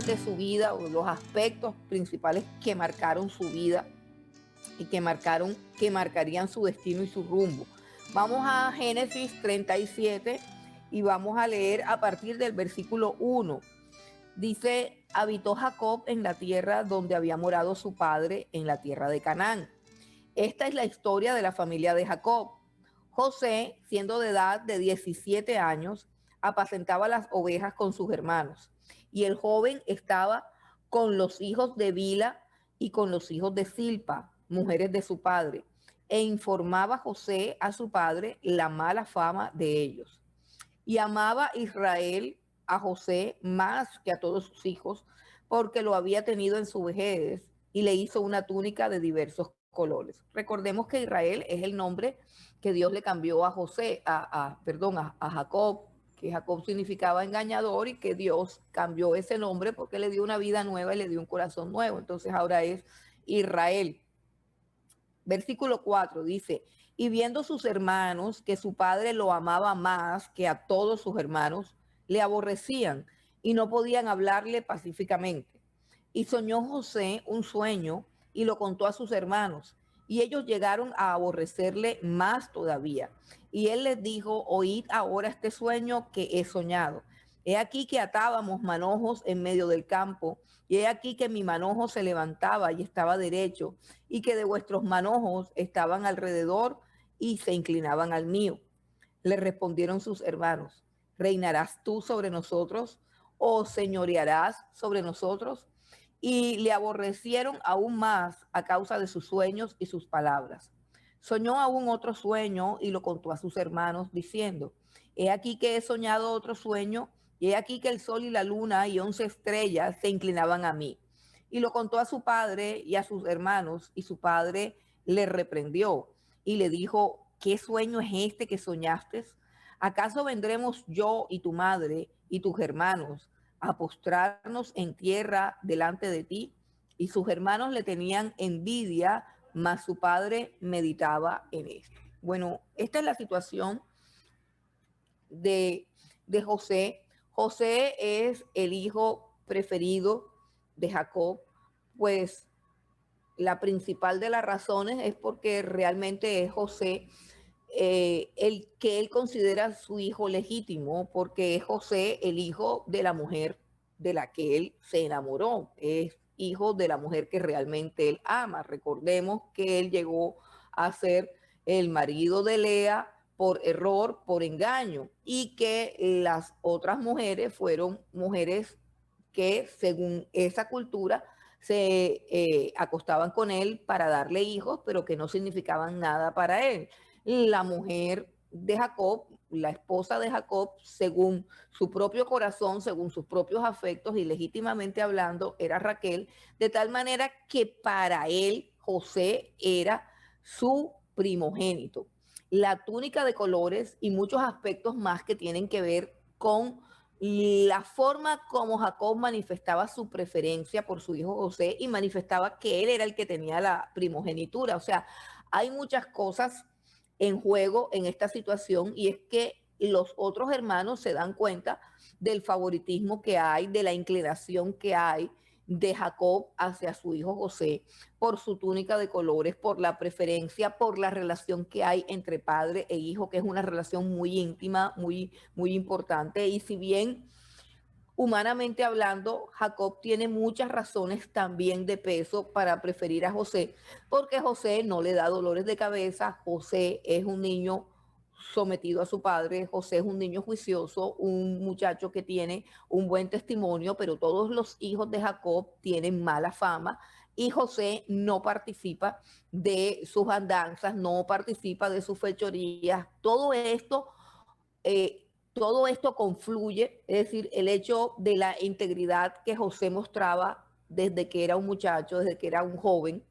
De su vida o los aspectos principales que marcaron su vida y que marcarían su destino y su rumbo. Vamos a Génesis 37 y vamos a leer a partir del versículo 1. Dice, habitó Jacob en la tierra donde había morado su padre, en la tierra de Canaán. Esta es la historia de la familia de Jacob. José, siendo de edad de 17 años, apacentaba las ovejas con sus hermanos. Y el joven estaba con los hijos de Bila y con los hijos de Silpa, mujeres de su padre, e informaba José a su padre la mala fama de ellos. Y amaba Israel a José más que a todos sus hijos, porque lo había tenido en su vejez y le hizo una túnica de diversos colores. Recordemos que Israel es el nombre que Dios le cambió a José, a Jacob, que Jacob significaba engañador y que Dios cambió ese nombre porque le dio una vida nueva y le dio un corazón nuevo. Entonces ahora es Israel. Versículo 4 dice, y viendo sus hermanos que su padre lo amaba más que a todos sus hermanos, le aborrecían y no podían hablarle pacíficamente. Y soñó José un sueño y lo contó a sus hermanos, y ellos llegaron a aborrecerle más todavía. Y él les dijo, oíd ahora este sueño que he soñado. He aquí que atábamos manojos en medio del campo, y he aquí que mi manojo se levantaba y estaba derecho, y que de vuestros manojos estaban alrededor y se inclinaban al mío. Le respondieron sus hermanos, ¿reinarás tú sobre nosotros o señorearás sobre nosotros? Y le aborrecieron aún más a causa de sus sueños y sus palabras. Soñó aún otro sueño y lo contó a sus hermanos diciendo, he aquí que he soñado otro sueño y he aquí que el sol y la luna y 11 estrellas se inclinaban a mí. Y lo contó a su padre y a sus hermanos, y su padre le reprendió y le dijo, ¿qué sueño es este que soñaste? ¿Acaso vendremos yo y tu madre y tus hermanos a postrarnos en tierra delante de ti? Y sus hermanos le tenían envidia, mas su padre meditaba en esto. Bueno, esta es la situación de, de José. José es el hijo preferido de Jacob, pues la principal de las razones es porque realmente es José el que él considera su hijo legítimo, porque es José el hijo de la mujer de la que él se enamoró, es hijo de la mujer que realmente él ama. Recordemos que él llegó a ser el marido de Lea por error, por engaño, y que las otras mujeres fueron mujeres que según esa cultura se acostaban con él para darle hijos, pero que no significaban nada para él. La mujer de Jacob, la esposa de Jacob, según su propio corazón, según sus propios afectos y legítimamente hablando, era Raquel, de tal manera que para él José era su primogénito. La túnica de colores y muchos aspectos más que tienen que ver con la forma como Jacob manifestaba su preferencia por su hijo José y manifestaba que él era el que tenía la primogenitura. O sea, hay muchas cosas en juego en esta situación y es que los otros hermanos se dan cuenta del favoritismo que hay, de la inclinación que hay de Jacob hacia su hijo José por su túnica de colores, por la preferencia, por la relación que hay entre padre e hijo, que es una relación muy íntima, muy importante. Y si bien humanamente hablando, Jacob tiene muchas razones también de peso para preferir a José, porque José no le da dolores de cabeza, José es un niño sometido a su padre, José es un niño juicioso, un muchacho que tiene un buen testimonio, pero todos los hijos de Jacob tienen mala fama y José no participa de sus andanzas, no participa de sus fechorías, todo esto confluye, es decir, el hecho de la integridad que José mostraba desde que era un muchacho, desde que era un joven,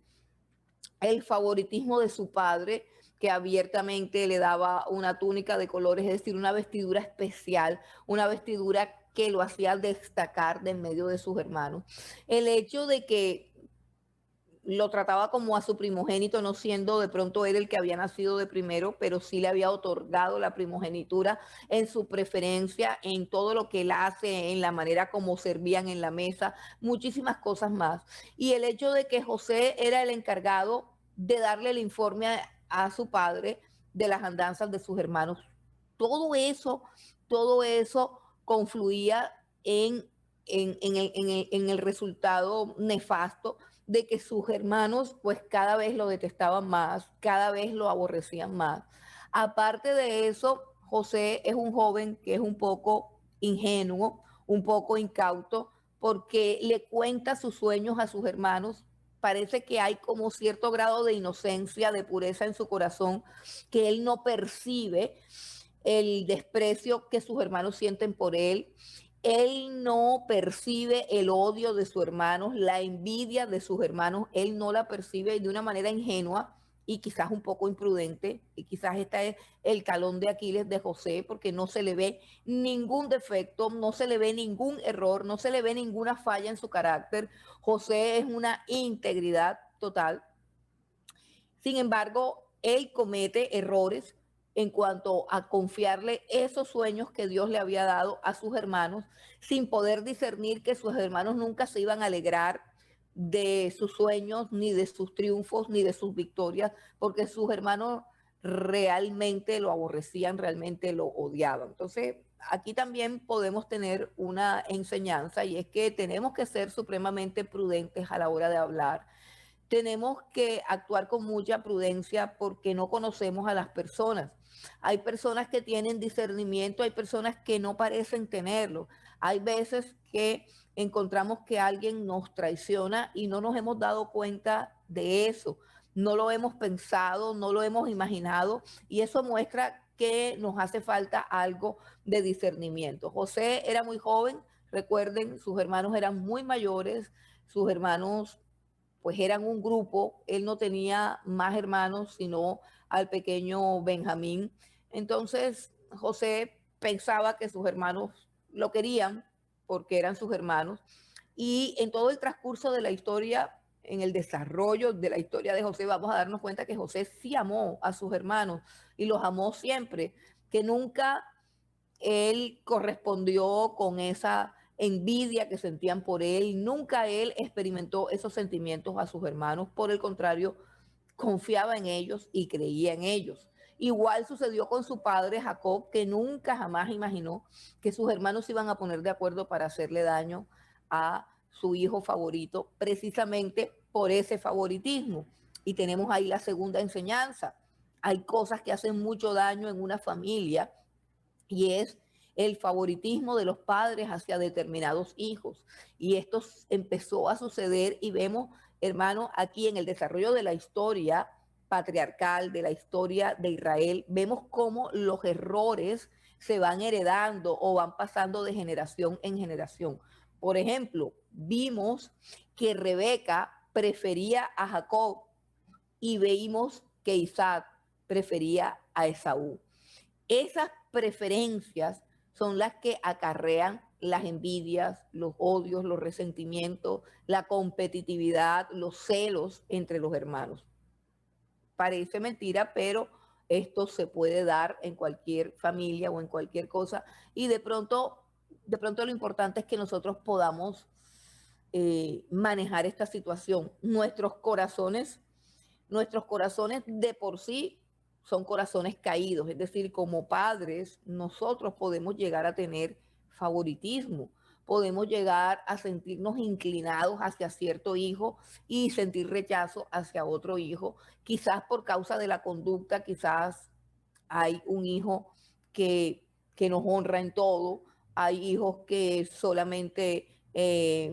el favoritismo de su padre, que abiertamente le daba una túnica de colores, es decir, una vestidura especial, una vestidura que lo hacía destacar de en medio de sus hermanos. El hecho de que lo trataba como a su primogénito, no siendo de pronto él el que había nacido de primero, pero sí le había otorgado la primogenitura en su preferencia, en todo lo que él hace, en la manera como servían en la mesa, muchísimas cosas más. Y el hecho de que José era el encargado de darle el informe a su padre de las andanzas de sus hermanos, todo eso confluía en el resultado nefasto de que sus hermanos pues cada vez lo detestaban más, cada vez lo aborrecían más. Aparte de eso, José es un joven que es un poco ingenuo, un poco incauto, porque le cuenta sus sueños a sus hermanos. Parece que hay como cierto grado de inocencia, de pureza en su corazón, que él no percibe el desprecio que sus hermanos sienten por él. Él no percibe el odio de sus hermanos, la envidia de sus hermanos, él no la percibe de una manera ingenua y quizás un poco imprudente, y quizás este es el talón de Aquiles de José, porque no se le ve ningún defecto, no se le ve ningún error, no se le ve ninguna falla en su carácter. José es una integridad total. Sin embargo, él comete errores en cuanto a confiarle esos sueños que Dios le había dado a sus hermanos, sin poder discernir que sus hermanos nunca se iban a alegrar de sus sueños, ni de sus triunfos, ni de sus victorias, porque sus hermanos realmente lo aborrecían, realmente lo odiaban. Entonces, aquí también podemos tener una enseñanza, y es que tenemos que ser supremamente prudentes a la hora de hablar. Tenemos que actuar con mucha prudencia porque no conocemos a las personas. Hay personas que tienen discernimiento, hay personas que no parecen tenerlo. Hay veces que encontramos que alguien nos traiciona y no nos hemos dado cuenta de eso. No lo hemos pensado, no lo hemos imaginado, y eso muestra que nos hace falta algo de discernimiento. José era muy joven, recuerden, sus hermanos eran muy mayores, sus hermanos pues eran un grupo, él no tenía más hermanos sino al pequeño Benjamín. Entonces José pensaba que sus hermanos lo querían porque eran sus hermanos, y en todo el transcurso de la historia, en el desarrollo de la historia de José, vamos a darnos cuenta que José sí amó a sus hermanos y los amó siempre, que nunca él correspondió con esa envidia que sentían por él. Nunca él experimentó esos sentimientos a sus hermanos. Por el contrario, confiaba en ellos y creía en ellos. Igual sucedió con su padre Jacob, que nunca jamás imaginó que sus hermanos se iban a poner de acuerdo para hacerle daño a su hijo favorito, precisamente por ese favoritismo. Y tenemos ahí la segunda enseñanza. Hay cosas que hacen mucho daño en una familia, y es el favoritismo de los padres hacia determinados hijos. Y esto empezó a suceder, y vemos, hermano, aquí en el desarrollo de la historia patriarcal, de la historia de Israel, vemos cómo los errores se van heredando o van pasando de generación en generación. Por ejemplo, vimos que Rebeca prefería a Jacob y veímos que Isaac prefería a Esaú. Esas preferencias son las que acarrean las envidias, los odios, los resentimientos, la competitividad, los celos entre los hermanos. Parece mentira, pero esto se puede dar en cualquier familia o en cualquier cosa, y de pronto lo importante es que nosotros podamos manejar esta situación. Nuestros corazones de por sí son corazones caídos, es decir, como padres nosotros podemos llegar a tener favoritismo, podemos llegar a sentirnos inclinados hacia cierto hijo y sentir rechazo hacia otro hijo, quizás por causa de la conducta. Quizás hay un hijo que nos honra en todo, hay hijos que solamente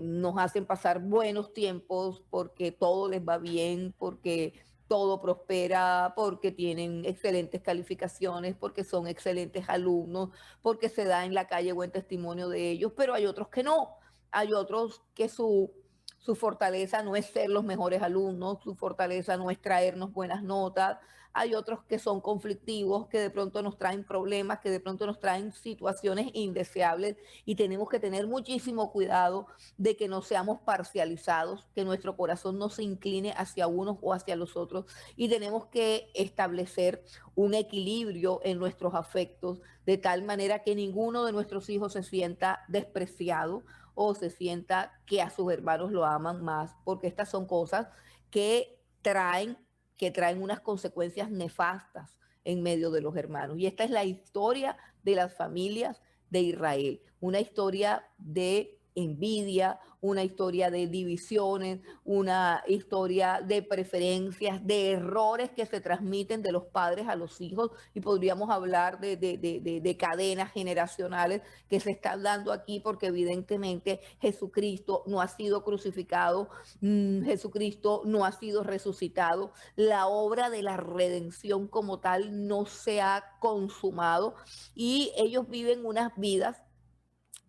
nos hacen pasar buenos tiempos porque todo les va bien, porque todo prospera, porque tienen excelentes calificaciones, porque son excelentes alumnos, porque se da en la calle buen testimonio de ellos, pero hay otros que no. Hay otros que su Su fortaleza no es ser los mejores alumnos, su fortaleza no es traernos buenas notas. Hay otros que son conflictivos, que de pronto nos traen problemas, que de pronto nos traen situaciones indeseables y tenemos que tener muchísimo cuidado de que no seamos parcializados, que nuestro corazón no se incline hacia unos o hacia los otros y tenemos que establecer un equilibrio en nuestros afectos de tal manera que ninguno de nuestros hijos se sienta despreciado o se sienta que a sus hermanos lo aman más, porque estas son cosas que traen, que traen unas consecuencias nefastas en medio de los hermanos. Y esta es la historia de las familias de Israel, una historia de envidia, una historia de divisiones, una historia de preferencias, de errores que se transmiten de los padres a los hijos y podríamos hablar de cadenas generacionales que se están dando aquí porque evidentemente Jesucristo no ha sido crucificado, Jesucristo no ha sido resucitado, la obra de la redención como tal no se ha consumado y ellos viven unas vidas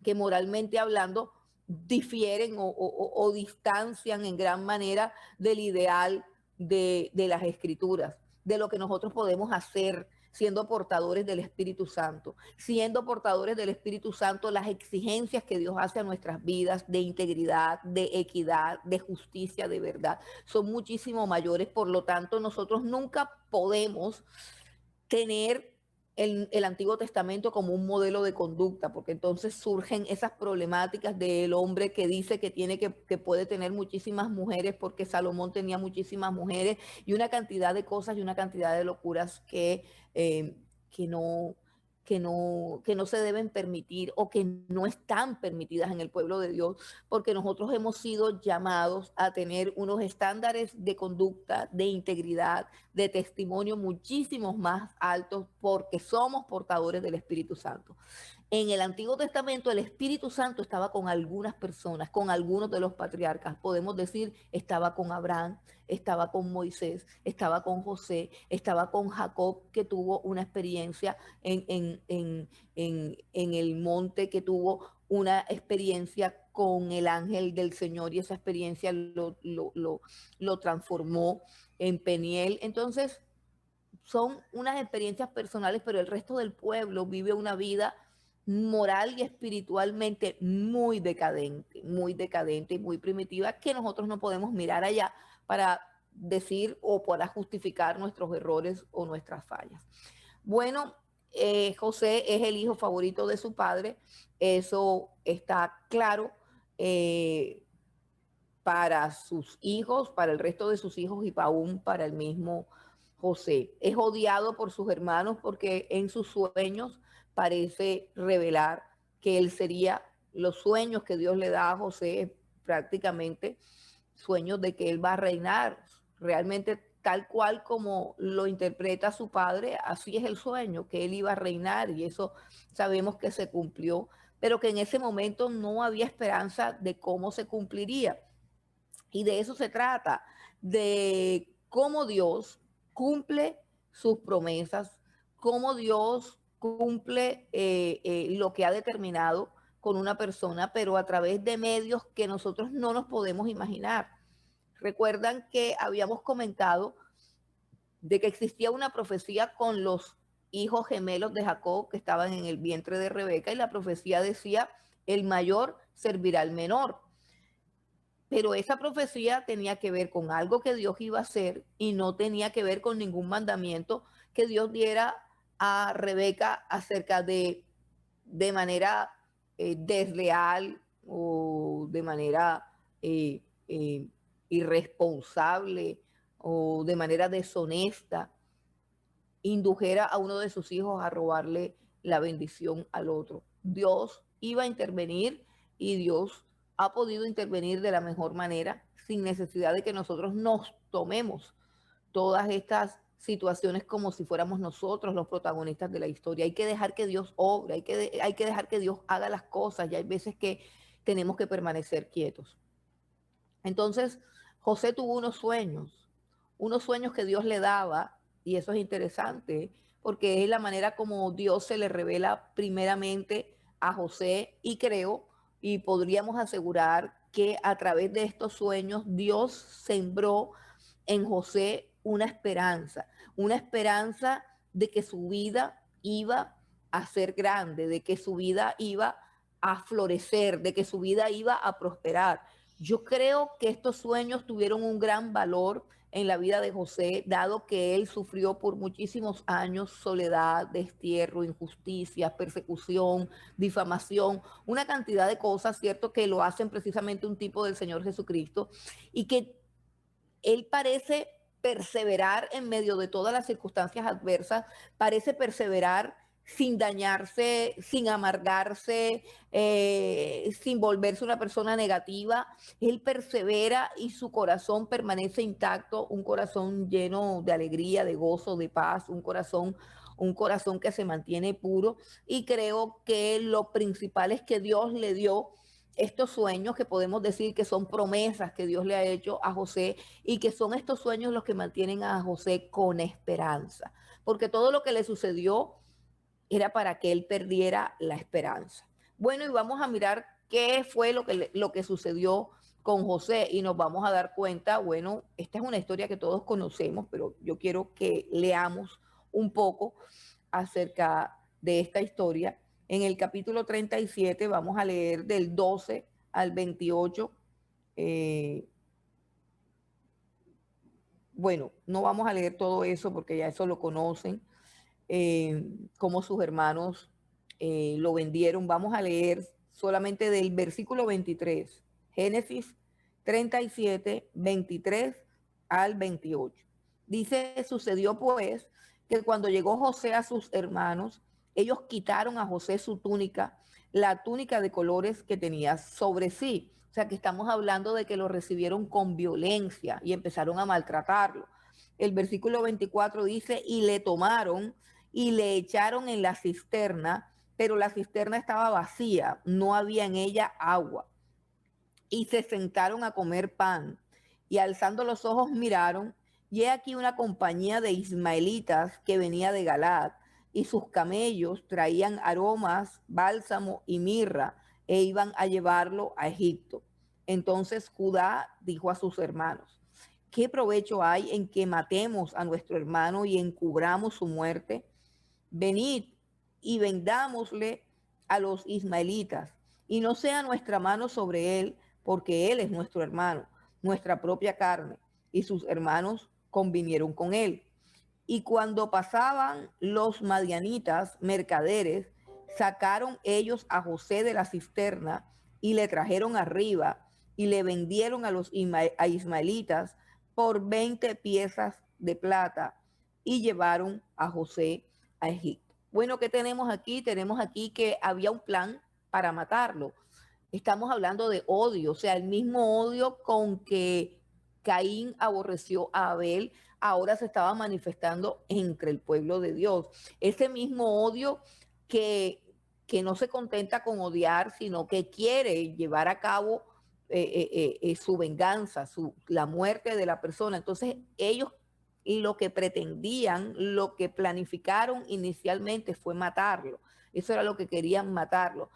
que moralmente hablando difieren o distancian en gran manera del ideal de las escrituras, de lo que nosotros podemos hacer siendo portadores del Espíritu Santo. Siendo portadores del Espíritu Santo, las exigencias que Dios hace a nuestras vidas de integridad, de equidad, de justicia, de verdad, son muchísimo mayores. Por lo tanto, nosotros nunca podemos tener el Antiguo Testamento como un modelo de conducta, porque entonces surgen esas problemáticas del hombre que dice que tiene que puede tener muchísimas mujeres porque Salomón tenía muchísimas mujeres y una cantidad de cosas y una cantidad de locuras eh, que no, que no se deben permitir o que no están permitidas en el pueblo de Dios, porque nosotros hemos sido llamados a tener unos estándares de conducta, de integridad, de testimonio muchísimos más altos porque somos portadores del Espíritu Santo. En el Antiguo Testamento el Espíritu Santo estaba con algunas personas, con algunos de los patriarcas. Podemos decir, estaba con Abraham, estaba con Moisés, estaba con José, estaba con Jacob, que tuvo una experiencia en el monte, que tuvo una experiencia con el ángel del Señor y esa experiencia lo transformó en Peniel. Entonces, son unas experiencias personales, pero el resto del pueblo vive una vida moral y espiritualmente muy decadente y muy primitiva que nosotros no podemos mirar allá para decir o para justificar nuestros errores o nuestras fallas. Bueno, José es el hijo favorito de su padre, eso está claro. eh, para sus hijos, para el resto de sus hijos y aún para el mismo José. Es odiado por sus hermanos porque en sus sueños parece revelar que él sería los sueños que Dios le da a José, prácticamente sueños de que él va a reinar. Realmente tal cual como lo interpreta su padre, así es el sueño, que él iba a reinar y eso sabemos que se cumplió, pero que en ese momento no había esperanza de cómo se cumpliría. Y de eso se trata, de cómo Dios cumple sus promesas, cómo Dios cumple lo que ha determinado con una persona, pero a través de medios que nosotros no nos podemos imaginar. Recuerdan que habíamos comentado de que existía una profecía con los hijos gemelos de Jacob que estaban en el vientre de Rebeca y la profecía decía, el mayor servirá al menor. Pero esa profecía tenía que ver con algo que Dios iba a hacer y no tenía que ver con ningún mandamiento que Dios diera a Rebeca acerca de manera desleal o de manera eh, eh, irresponsable o de manera deshonesta, indujera a uno de sus hijos a robarle la bendición al otro. Dios iba a intervenir y Dios ha podido intervenir de la mejor manera sin necesidad de que nosotros nos tomemos todas estas situaciones como si fuéramos nosotros los protagonistas de la historia. Hay que dejar que Dios obre, hay que dejar que Dios haga las cosas y hay veces que tenemos que permanecer quietos. Entonces, José tuvo unos sueños que Dios le daba, y eso es interesante, porque es la manera como Dios se le revela primeramente a José, y creo, y podríamos asegurar que a través de estos sueños Dios sembró en José una esperanza de que su vida iba a ser grande, de que su vida iba a florecer, de que su vida iba a prosperar. Yo creo que estos sueños tuvieron un gran valor en la vida de José, dado que él sufrió por muchísimos años soledad, destierro, injusticia, persecución, difamación, una cantidad de cosas, ¿cierto?, que lo hacen precisamente un tipo del Señor Jesucristo, y que él parece perseverar en medio de todas las circunstancias adversas, parece perseverar sin dañarse, sin amargarse, sin volverse una persona negativa. Él persevera y su corazón permanece intacto, un corazón lleno de alegría, de gozo, de paz, un corazón que se mantiene puro. Y creo que lo principal es que Dios le dio estos sueños que podemos decir que son promesas que Dios le ha hecho a José, y que son estos sueños los que mantienen a José con esperanza, porque todo lo que le sucedió era para que él perdiera la esperanza. Bueno, y vamos a mirar qué fue lo que sucedió con José, y nos vamos a dar cuenta, bueno, esta es una historia que todos conocemos, pero yo quiero que leamos un poco acerca de esta historia. En el capítulo 37 vamos a leer del 12 al 28. eh, bueno, no vamos a leer todo eso porque ya eso lo conocen, cómo sus hermanos lo vendieron. Vamos a leer solamente del versículo 23, Génesis 37, 23 al 28. Dice, sucedió pues que cuando llegó José a sus hermanos, ellos quitaron a José su túnica, la túnica de colores que tenía sobre sí. O sea que estamos hablando de que lo recibieron con violencia y empezaron a maltratarlo. El versículo 24 dice, y le tomaron y le echaron en la cisterna, pero la cisterna estaba vacía, no había en ella agua. Y se sentaron a comer pan, y alzando los ojos miraron, y he aquí una compañía de ismaelitas que venía de Galaad, y sus camellos traían aromas, bálsamo y mirra, e iban a llevarlo a Egipto. Entonces Judá dijo a sus hermanos, ¿qué provecho hay en que matemos a nuestro hermano y encubramos su muerte? Venid y vendámosle a los ismaelitas, y no sea nuestra mano sobre él, porque él es nuestro hermano, nuestra propia carne. Y sus hermanos convinieron con él. Y cuando pasaban los madianitas, mercaderes, sacaron ellos a José de la cisterna y le trajeron arriba y le vendieron a los ismaelitas por 20 piezas de plata, y llevaron a José a Egipto. Bueno, ¿qué tenemos aquí? Tenemos aquí que había un plan para matarlo. Estamos hablando de odio, o sea, el mismo odio con que Caín aborreció a Abel, ahora se estaba manifestando entre el pueblo de Dios. Ese mismo odio que, que no se contenta con odiar, sino que quiere llevar a cabo su venganza, la muerte de la persona. Entonces ellos lo que pretendían, lo que planificaron inicialmente fue matarlo. Eso era lo que querían, matarlo.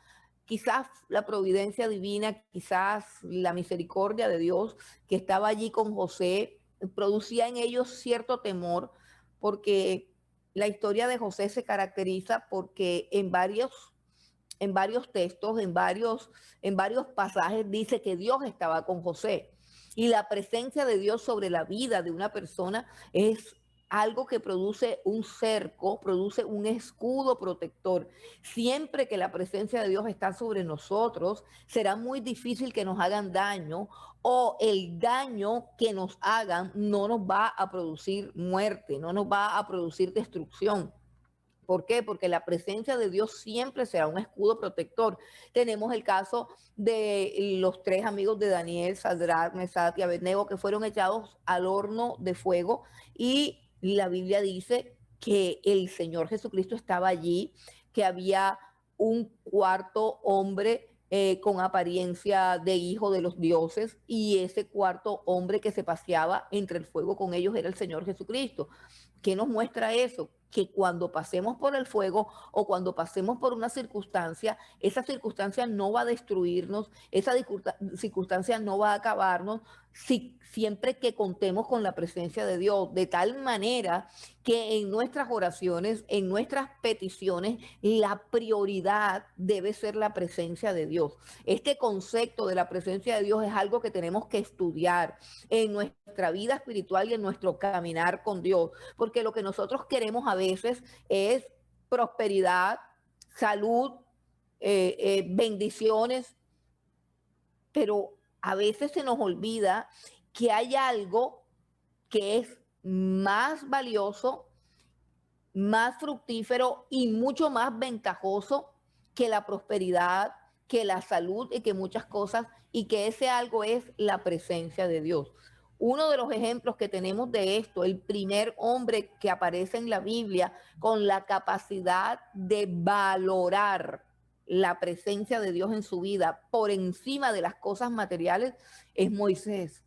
Quizás la providencia divina, quizás la misericordia de Dios que estaba allí con José, producía en ellos cierto temor, porque la historia de José se caracteriza porque en varios textos, en varios pasajes dice que Dios estaba con José. Y la presencia de Dios sobre la vida de una persona es algo que produce un cerco, produce un escudo protector. Siempre que la presencia de Dios está sobre nosotros, será muy difícil que nos hagan daño, o el daño que nos hagan no nos va a producir muerte, no nos va a producir destrucción. ¿Por qué? Porque la presencia de Dios siempre será un escudo protector. Tenemos el caso de los tres amigos de Daniel, Sadrach, Mesach y Abednego, que fueron echados al horno de fuego, y la Biblia dice que el Señor Jesucristo estaba allí, que había un cuarto hombre con apariencia de hijo de los dioses, y ese cuarto hombre que se paseaba entre el fuego con ellos era el Señor Jesucristo. ¿Qué nos muestra eso? que cuando pasemos por el fuego o cuando pasemos por una circunstancia, esa circunstancia no va a destruirnos, esa circunstancia no va a acabarnos, siempre que contemos con la presencia de Dios, de tal manera que en nuestras oraciones, en nuestras peticiones, la prioridad debe ser la presencia de Dios. Este concepto de la presencia de Dios es algo que tenemos que estudiar en nuestra vida espiritual y en nuestro caminar con Dios, porque lo que nosotros queremos a veces es prosperidad, salud, bendiciones, pero a veces se nos olvida que hay algo que es más valioso, más fructífero y mucho más ventajoso que la prosperidad, que la salud y que muchas cosas, y que ese algo es la presencia de Dios. Uno de los ejemplos que tenemos de esto, el primer hombre que aparece en la Biblia con la capacidad de valorar la presencia de Dios en su vida por encima de las cosas materiales, es Moisés.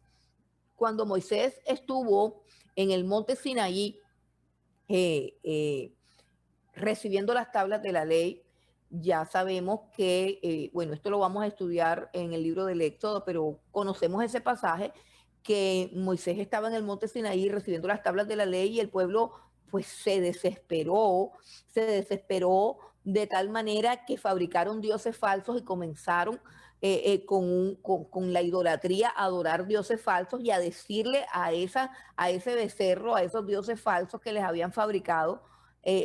Cuando Moisés estuvo en el monte Sinaí, eh, eh, recibiendo las tablas de la ley, ya sabemos que, bueno, esto lo vamos a estudiar en el libro del Éxodo, pero conocemos ese pasaje que Moisés estaba en el monte Sinaí recibiendo las tablas de la ley y el pueblo pues se desesperó de tal manera que fabricaron dioses falsos y comenzaron con la idolatría a adorar dioses falsos y a decirle a ese becerro, a esos dioses falsos que les habían fabricado,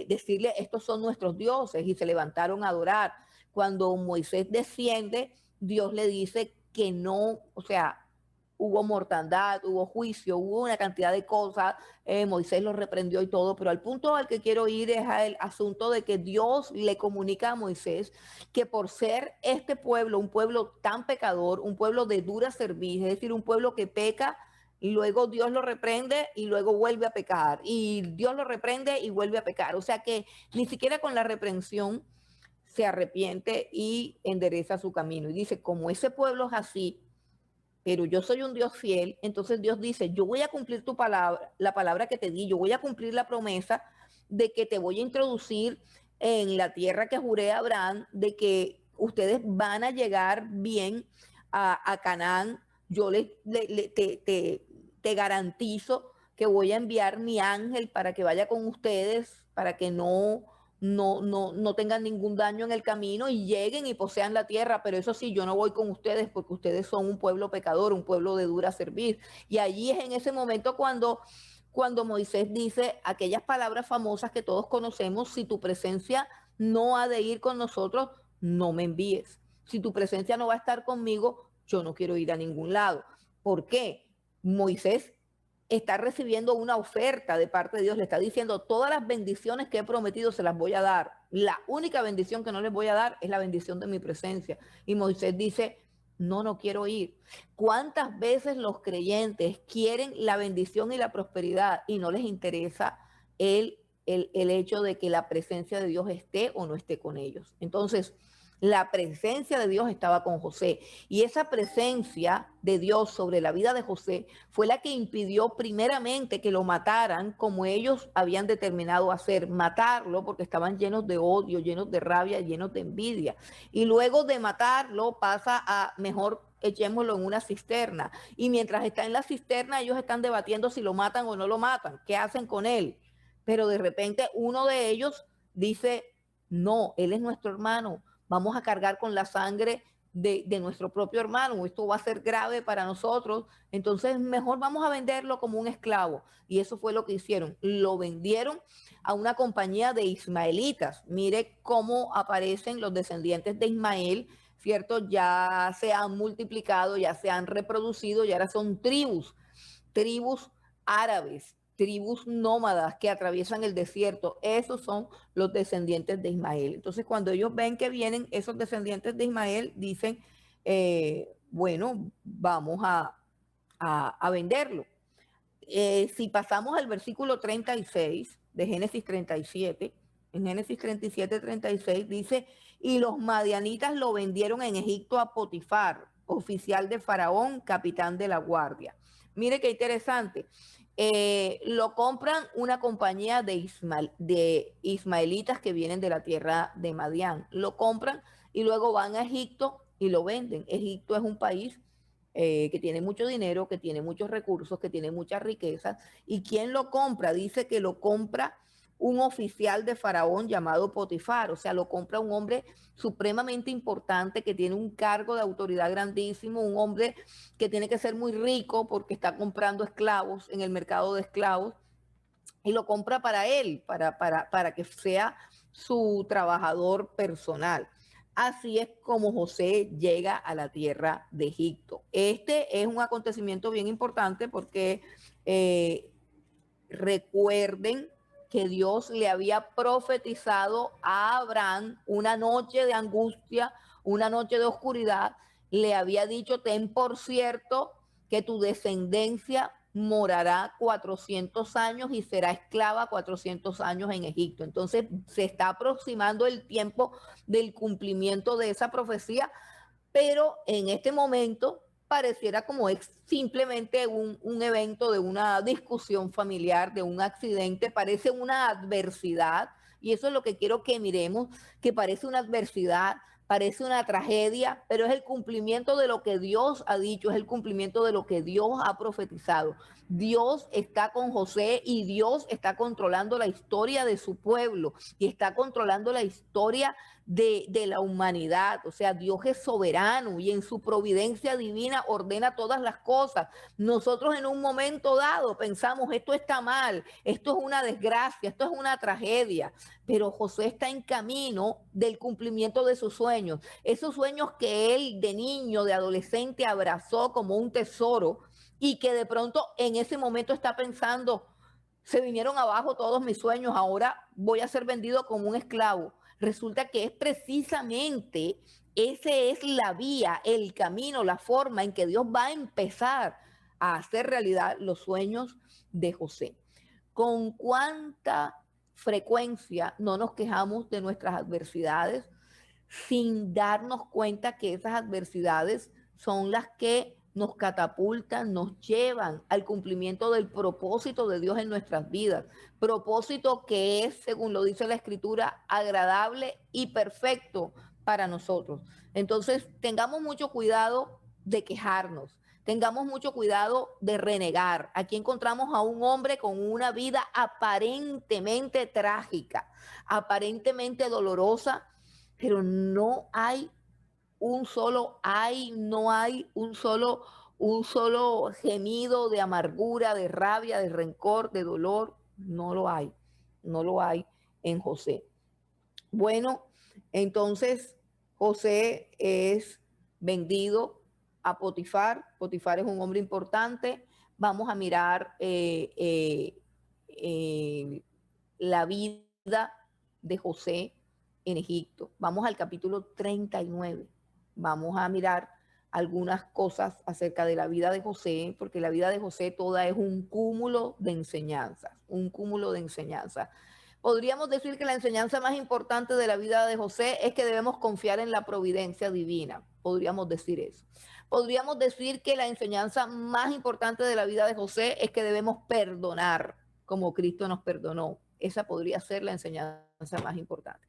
decirle, estos son nuestros dioses, y se levantaron a adorar. Cuando Moisés desciende, Dios le dice que no, o sea, hubo mortandad, hubo juicio, hubo una cantidad de cosas, Moisés lo reprendió y todo, pero al punto al que quiero ir es al asunto de que Dios le comunica a Moisés que por ser este pueblo, un pueblo tan pecador, un pueblo de dura cerviz, es decir, un pueblo que peca, y luego Dios lo reprende y luego vuelve a pecar, y Dios lo reprende y vuelve a pecar, o sea que ni siquiera con la reprensión se arrepiente y endereza su camino, y dice, como ese pueblo es así, pero yo soy un Dios fiel, entonces Dios dice, yo voy a cumplir tu palabra, la palabra que te di, yo voy a cumplir la promesa de que te voy a introducir en la tierra que juré a Abraham, de que ustedes van a llegar bien a Canaán, yo te garantizo que voy a enviar mi ángel para que vaya con ustedes, para que no tengan ningún daño en el camino y lleguen y posean la tierra, pero eso sí, yo no voy con ustedes porque ustedes son un pueblo pecador, un pueblo de dura servir. Y allí es en ese momento cuando Moisés dice aquellas palabras famosas que todos conocemos, si tu presencia no ha de ir con nosotros, no me envíes. Si tu presencia no va a estar conmigo, yo no quiero ir a ningún lado. ¿Por qué? Moisés está recibiendo una oferta de parte de Dios, le está diciendo, todas las bendiciones que he prometido se las voy a dar. La única bendición que no les voy a dar es la bendición de mi presencia. Y Moisés dice, no, no quiero ir. ¿Cuántas veces los creyentes quieren la bendición y la prosperidad y no les interesa el hecho de que la presencia de Dios esté o no esté con ellos? Entonces, la presencia de Dios estaba con José y esa presencia de Dios sobre la vida de José fue la que impidió primeramente que lo mataran como ellos habían determinado hacer, matarlo porque estaban llenos de odio, llenos de rabia, llenos de envidia. Y luego de matarlo pasa a mejor echémoslo en una cisterna. Y mientras está en la cisterna ellos están debatiendo si lo matan o no lo matan, qué hacen con él. Pero de repente uno de ellos dice, no, él es nuestro hermano, vamos a cargar con la sangre de nuestro propio hermano, esto va a ser grave para nosotros, entonces mejor vamos a venderlo como un esclavo. Y eso fue lo que hicieron, lo vendieron a una compañía de ismaelitas. Mire cómo aparecen los descendientes de Ismael, ¿cierto? Ya se han multiplicado, ya se han reproducido y ahora son tribus árabes, tribus nómadas que atraviesan el desierto. Esos son los descendientes de Ismael. Entonces, cuando ellos ven que vienen esos descendientes de Ismael, dicen, bueno, vamos a venderlo. Si pasamos al versículo 36 de Génesis 37, en Génesis 37, 36 dice, y los madianitas lo vendieron en Egipto a Potifar, oficial de Faraón, capitán de la guardia. Mire qué interesante. lo compran una compañía de ismaelitas que vienen de la tierra de Madián. Lo compran y luego van a Egipto y lo venden. Egipto es un país que tiene mucho dinero, que tiene muchos recursos, que tiene muchas riquezas. ¿Y quién lo compra? Dice que lo compra un oficial de Faraón llamado Potifar, o sea, lo compra un hombre supremamente importante que tiene un cargo de autoridad grandísimo, un hombre que tiene que ser muy rico porque está comprando esclavos en el mercado de esclavos y lo compra para él, para que sea su trabajador personal. Así es como José llega a la tierra de Egipto. Este es un acontecimiento bien importante porque recuerden que Dios le había profetizado a Abraham una noche de angustia, una noche de oscuridad. Le había dicho, ten por cierto que tu descendencia morará 400 años y será esclava 400 años en Egipto. Entonces se está aproximando el tiempo del cumplimiento de esa profecía, pero en este momento pareciera como es simplemente un evento de una discusión familiar, de un accidente, parece una adversidad, y eso es lo que quiero que miremos, que parece una adversidad, parece una tragedia, pero es el cumplimiento de lo que Dios ha dicho, es el cumplimiento de lo que Dios ha profetizado. Dios está con José y Dios está controlando la historia de su pueblo y está controlando la historia de la humanidad. O sea, Dios es soberano y en su providencia divina ordena todas las cosas. Nosotros en un momento dado pensamos, esto está mal, esto es una desgracia, esto es una tragedia, pero José está en camino del cumplimiento de sus sueños. Esos sueños que él de niño, de adolescente, abrazó como un tesoro y que de pronto en ese momento está pensando, se vinieron abajo todos mis sueños, ahora voy a ser vendido como un esclavo. Resulta que es precisamente, esa es la vía, el camino, la forma en que Dios va a empezar a hacer realidad los sueños de José. ¿Con cuánta frecuencia no nos quejamos de nuestras adversidades sin darnos cuenta que esas adversidades son las que nos catapultan, nos llevan al cumplimiento del propósito de Dios en nuestras vidas? Propósito que es, según lo dice la Escritura, agradable y perfecto para nosotros. Entonces, tengamos mucho cuidado de quejarnos. Tengamos mucho cuidado de renegar. Aquí encontramos a un hombre con una vida aparentemente trágica, aparentemente dolorosa, pero no hay no hay un solo gemido de amargura, de rabia, de rencor, de dolor. No lo hay, no lo hay en José. Bueno, entonces José es vendido a Potifar. Potifar es un hombre importante. Vamos a mirar la vida de José en Egipto. Vamos al capítulo 39. Vamos a mirar algunas cosas acerca de la vida de José, porque la vida de José toda es un cúmulo de enseñanzas, un cúmulo de enseñanzas. Podríamos decir que la enseñanza más importante de la vida de José es que debemos confiar en la providencia divina. Podríamos decir eso. Podríamos decir que la enseñanza más importante de la vida de José es que debemos perdonar como Cristo nos perdonó. Esa podría ser la enseñanza más importante.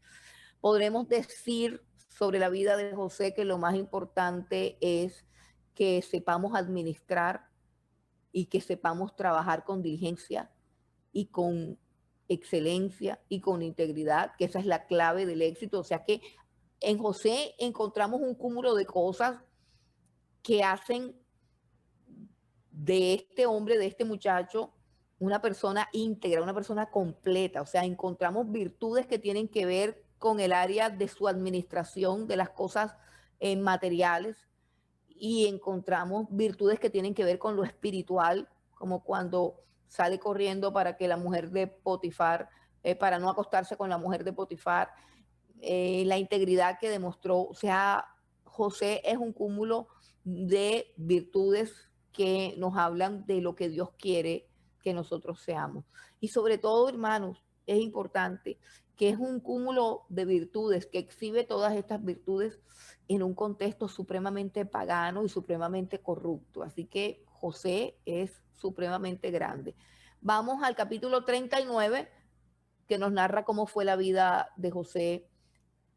Podremos decir sobre la vida de José que lo más importante es que sepamos administrar y que sepamos trabajar con diligencia y con excelencia y con integridad, que esa es la clave del éxito. O sea que en José encontramos un cúmulo de cosas que hacen de este hombre, de este muchacho, una persona íntegra, una persona completa. O sea, encontramos virtudes que tienen que ver con el área de su administración de las cosas materiales, y encontramos virtudes que tienen que ver con lo espiritual, como cuando sale corriendo para que la mujer de Potifar, para no acostarse con la mujer de Potifar, la integridad que demostró. O sea, José es un cúmulo de virtudes que nos hablan de lo que Dios quiere que nosotros seamos. Y sobre todo, hermanos, es importante que es un cúmulo de virtudes, que exhibe todas estas virtudes en un contexto supremamente pagano y supremamente corrupto. Así que José es supremamente grande. Vamos al capítulo 39, que nos narra cómo fue la vida de José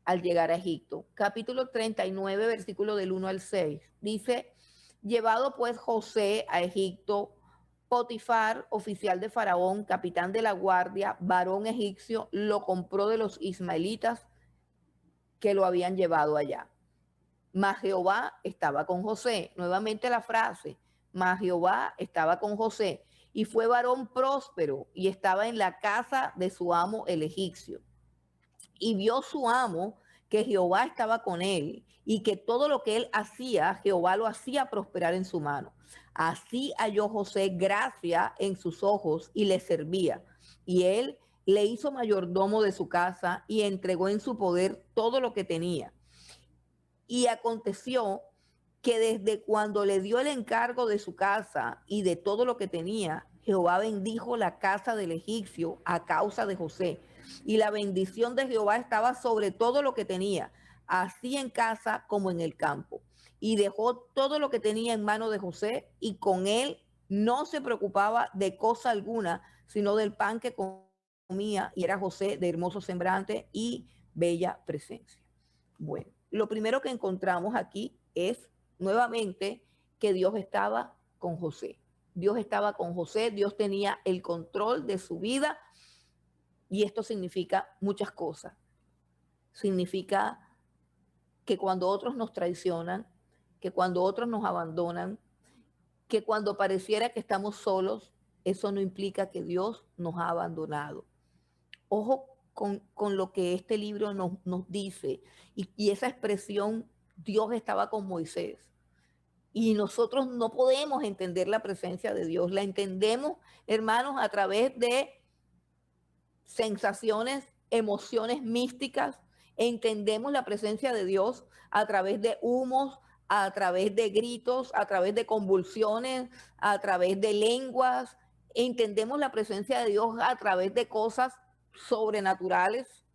al llegar a Egipto. Capítulo 39, versículo del 1 al 6. Dice, llevado pues José a Egipto, Potifar, oficial de Faraón, capitán de la guardia, varón egipcio, lo compró de los ismaelitas que lo habían llevado allá. Mas Jehová estaba con José. Nuevamente la frase, mas Jehová estaba con José. Y fue varón próspero y estaba en la casa de su amo el egipcio. Y vio su amo que Jehová estaba con él y que todo lo que él hacía, Jehová lo hacía prosperar en su mano. Así halló José gracia en sus ojos y le servía. Y él le hizo mayordomo de su casa y entregó en su poder todo lo que tenía. Y aconteció que desde cuando le dio el encargo de su casa y de todo lo que tenía, Jehová bendijo la casa del egipcio a causa de José. Y la bendición de Jehová estaba sobre todo lo que tenía, así en casa como en el campo. Y dejó todo lo que tenía en mano de José y con él no se preocupaba de cosa alguna, sino del pan que comía, y era José de hermoso semblante y bella presencia. Bueno, lo primero que encontramos aquí es nuevamente que Dios estaba con José. Dios estaba con José, Dios tenía el control de su vida y esto significa muchas cosas. Significa que cuando otros nos traicionan, que cuando otros nos abandonan, que cuando pareciera que estamos solos, eso no implica que Dios nos ha abandonado. Ojo con lo que este libro nos dice y esa expresión, Dios estaba con Moisés. Y nosotros no podemos entender la presencia de Dios. La entendemos, hermanos, a través de sensaciones, emociones místicas. Entendemos la presencia de Dios a través de humos, a través de gritos, a través de convulsiones, a través de lenguas. Entendemos la presencia de Dios a través de cosas sobrenaturales,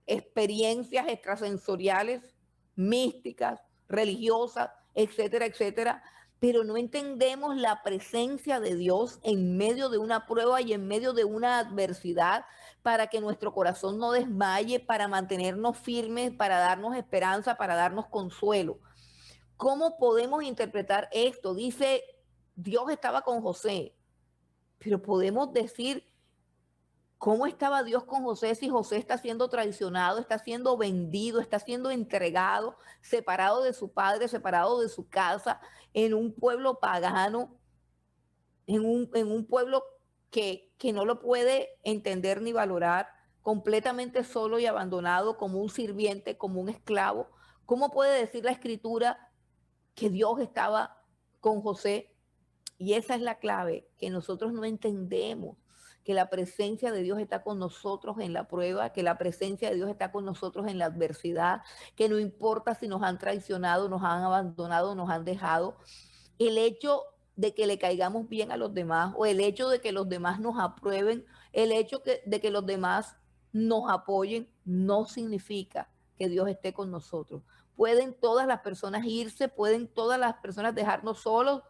experiencias extrasensoriales, místicas, religiosas, etcétera, etcétera, pero no entendemos la presencia de Dios en medio de una prueba y en medio de una adversidad para que nuestro corazón no desmaye, para mantenernos firmes, para darnos esperanza, para darnos consuelo. ¿Cómo podemos interpretar esto? Dice, Dios estaba con José, pero podemos decir, ¿cómo estaba Dios con José si José está siendo traicionado, está siendo vendido, está siendo entregado, separado de su padre, separado de su casa, en un pueblo pagano, en un pueblo que no lo puede entender ni valorar, completamente solo y abandonado como un sirviente, como un esclavo? ¿Cómo puede decir la escritura que Dios estaba con José? Y esa es la clave, que nosotros no entendemos que la presencia de Dios está con nosotros en la prueba, que la presencia de Dios está con nosotros en la adversidad, que no importa si nos han traicionado, nos han abandonado, nos han dejado. El hecho de que le caigamos bien a los demás o el hecho de que los demás nos aprueben, el hecho de que los demás nos apoyen, no significa que Dios esté con nosotros. Pueden todas las personas irse, pueden todas las personas dejarnos solos,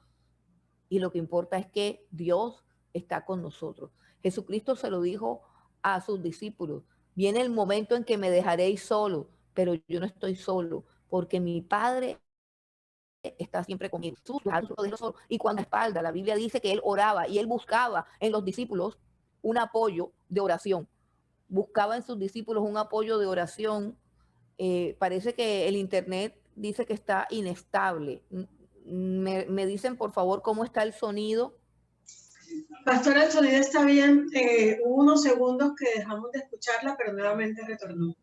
y lo que importa es que Dios está con nosotros. Jesucristo se lo dijo a sus discípulos: viene el momento en que me dejaréis solo, pero yo no estoy solo, porque mi Padre está siempre conmigo. Y cuando espalda, la Biblia dice que él oraba y él buscaba en los discípulos un apoyo de oración. Buscaba en sus discípulos un apoyo de oración. Parece que el internet dice que está inestable. Me dicen, por favor, cómo está el sonido. Pastora, el sonido está bien. Hubo unos segundos que dejamos de escucharla, pero nuevamente retornó.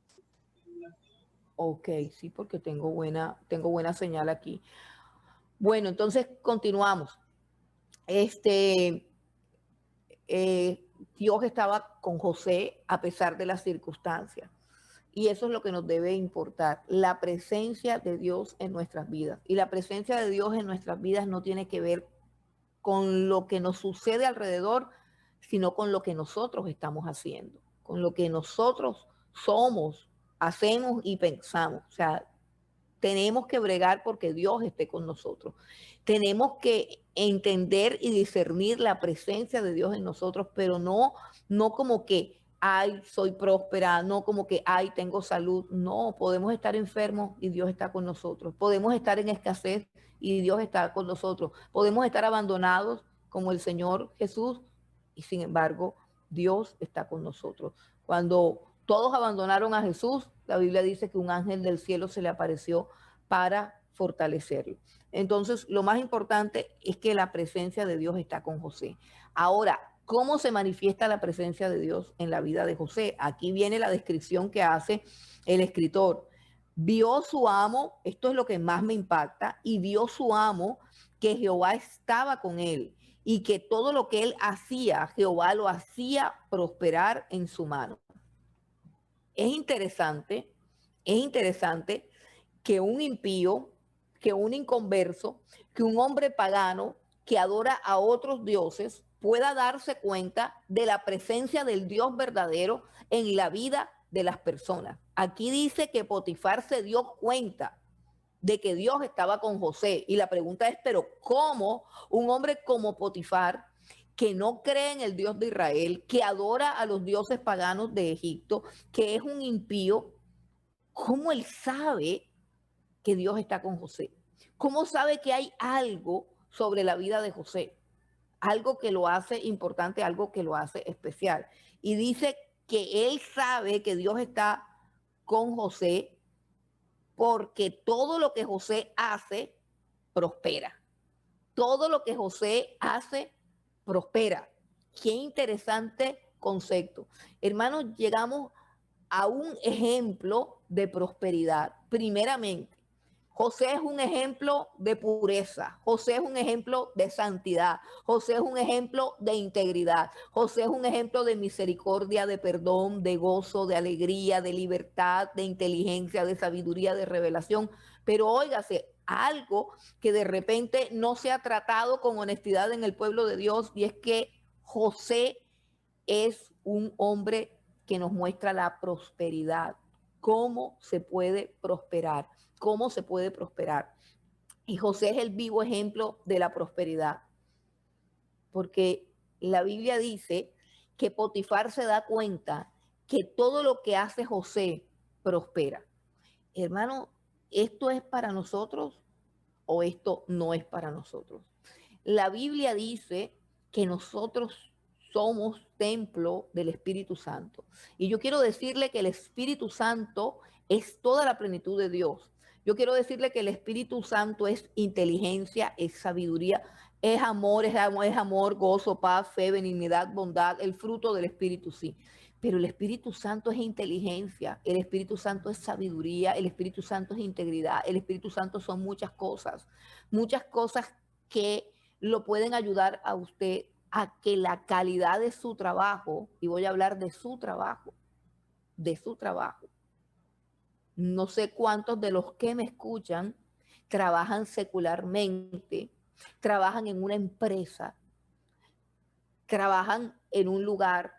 Ok, sí, porque tengo buena señal aquí. Bueno, entonces continuamos. Dios estaba con José a pesar de las circunstancias. Y eso es lo que nos debe importar, la presencia de Dios en nuestras vidas. Y la presencia de Dios en nuestras vidas no tiene que ver con lo que nos sucede alrededor, sino con lo que nosotros estamos haciendo, con lo que nosotros somos, hacemos y pensamos. O sea, Tenemos que bregar porque Dios esté con nosotros. Tenemos que entender y discernir la presencia de Dios en nosotros, pero no como que, ay, soy próspera, no como que, ay, tengo salud. No, podemos estar enfermos y Dios está con nosotros. Podemos estar en escasez y Dios está con nosotros. Podemos estar abandonados como el Señor Jesús y sin embargo Dios está con nosotros. Cuando todos abandonaron a Jesús, la Biblia dice que un ángel del cielo se le apareció para fortalecerlo. Entonces, lo más importante es que la presencia de Dios está con José. Ahora, ¿cómo se manifiesta la presencia de Dios en la vida de José? Aquí viene la descripción que hace el escritor. Vio su amo, esto es lo que más me impacta, y vio su amo que Jehová estaba con él y que todo lo que él hacía, Jehová lo hacía prosperar en su mano. Es interesante, es interesante que un impío, que un inconverso, que un hombre pagano que adora a otros dioses pueda darse cuenta de la presencia del Dios verdadero en la vida de las personas. Aquí dice que Potifar se dio cuenta de que Dios estaba con José. Y la pregunta es, pero ¿cómo un hombre como Potifar, que no cree en el Dios de Israel, que adora a los dioses paganos de Egipto, que es un impío, cómo él sabe que Dios está con José? ¿Cómo sabe que hay algo sobre la vida de José? Algo que lo hace importante, algo que lo hace especial. Y dice que él sabe que Dios está con José porque todo lo que José hace prospera. Todo lo que José hace prospera. Qué interesante concepto. Hermanos, llegamos a un ejemplo de prosperidad. Primeramente, José es un ejemplo de pureza, José es un ejemplo de santidad, José es un ejemplo de integridad, José es un ejemplo de misericordia, de perdón, de gozo, de alegría, de libertad, de inteligencia, de sabiduría, de revelación. Pero óigase, algo que de repente no se ha tratado con honestidad en el pueblo de Dios, y es que José es un hombre que nos muestra la prosperidad, cómo se puede prosperar, cómo se puede prosperar. Y José es el vivo ejemplo de la prosperidad, porque la Biblia dice que Potifar se da cuenta que todo lo que hace José prospera. Hermano, ¿esto es para nosotros o esto no es para nosotros? La Biblia dice que nosotros somos templo del Espíritu Santo. Y yo quiero decirle que el Espíritu Santo es toda la plenitud de Dios. Yo quiero decirle que el Espíritu Santo es inteligencia, es sabiduría, es amor, gozo, paz, fe, benignidad, bondad, el fruto del Espíritu, sí. Pero el Espíritu Santo es inteligencia, el Espíritu Santo es sabiduría, el Espíritu Santo es integridad, el Espíritu Santo son muchas cosas que lo pueden ayudar a usted a que la calidad de su trabajo, y voy a hablar de su trabajo. No sé cuántos de los que me escuchan trabajan secularmente, trabajan en una empresa, trabajan en un lugar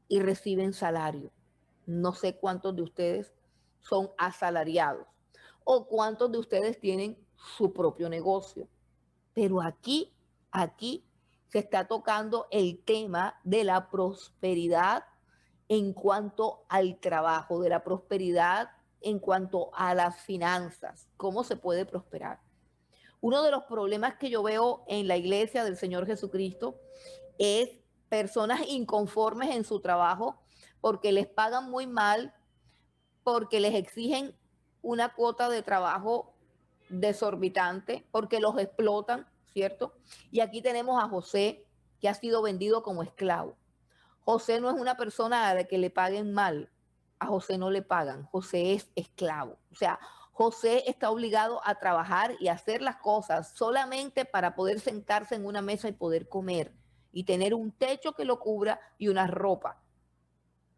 y reciben salario. No sé cuántos de ustedes son asalariados o cuántos de ustedes tienen su propio negocio. Pero aquí se está tocando el tema de la prosperidad en cuanto al trabajo, de la prosperidad en cuanto a las finanzas, cómo se puede prosperar. Uno de los problemas que yo veo en la iglesia del Señor Jesucristo es personas inconformes en su trabajo porque les pagan muy mal, porque les exigen una cuota de trabajo desorbitante, porque los explotan, ¿cierto? Y aquí tenemos a José, que ha sido vendido como esclavo. José no es una persona a la que le paguen mal, a José no le pagan, José es esclavo. O sea, José está obligado a trabajar y a hacer las cosas solamente para poder sentarse en una mesa y poder comer y tener un techo que lo cubra y una ropa.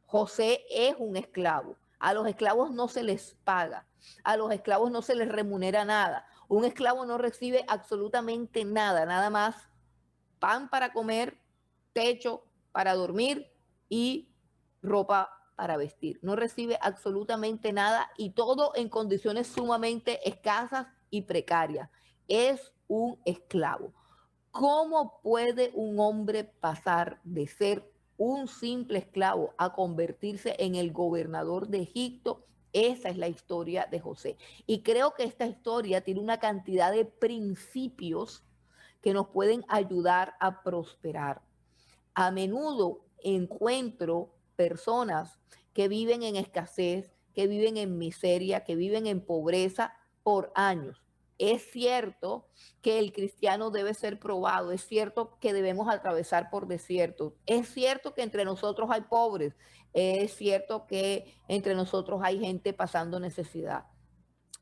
José es un esclavo. A los esclavos no se les paga. A los esclavos no se les remunera nada. Un esclavo no recibe absolutamente nada, nada más pan para comer, techo para dormir y ropa para vestir, no recibe absolutamente nada y todo en condiciones sumamente escasas y precarias. Es un esclavo. ¿Cómo puede un hombre pasar de ser un simple esclavo a convertirse en el gobernador de Egipto? Esa es la historia de José. Y creo que esta historia tiene una cantidad de principios que nos pueden ayudar a prosperar. A menudo encuentro personas que viven en escasez, que viven en miseria, que viven en pobreza por años. Es cierto que el cristiano debe ser probado, es cierto que debemos atravesar por desiertos, es cierto que entre nosotros hay pobres, es cierto que entre nosotros hay gente pasando necesidad,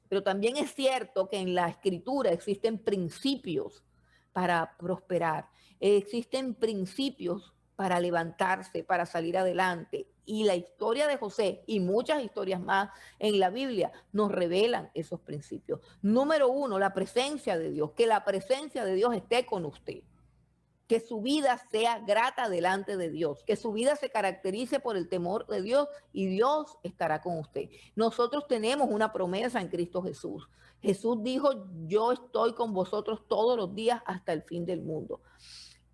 pero también es cierto que en la escritura existen principios para prosperar, existen principios para levantarse, para salir adelante. Y la historia de José y muchas historias más en la Biblia nos revelan esos principios. Número uno, la presencia de Dios, que la presencia de Dios esté con usted, que su vida sea grata delante de Dios, que su vida se caracterice por el temor de Dios y Dios estará con usted. Nosotros tenemos una promesa en Cristo Jesús. Jesús dijo, yo estoy con vosotros todos los días hasta el fin del mundo.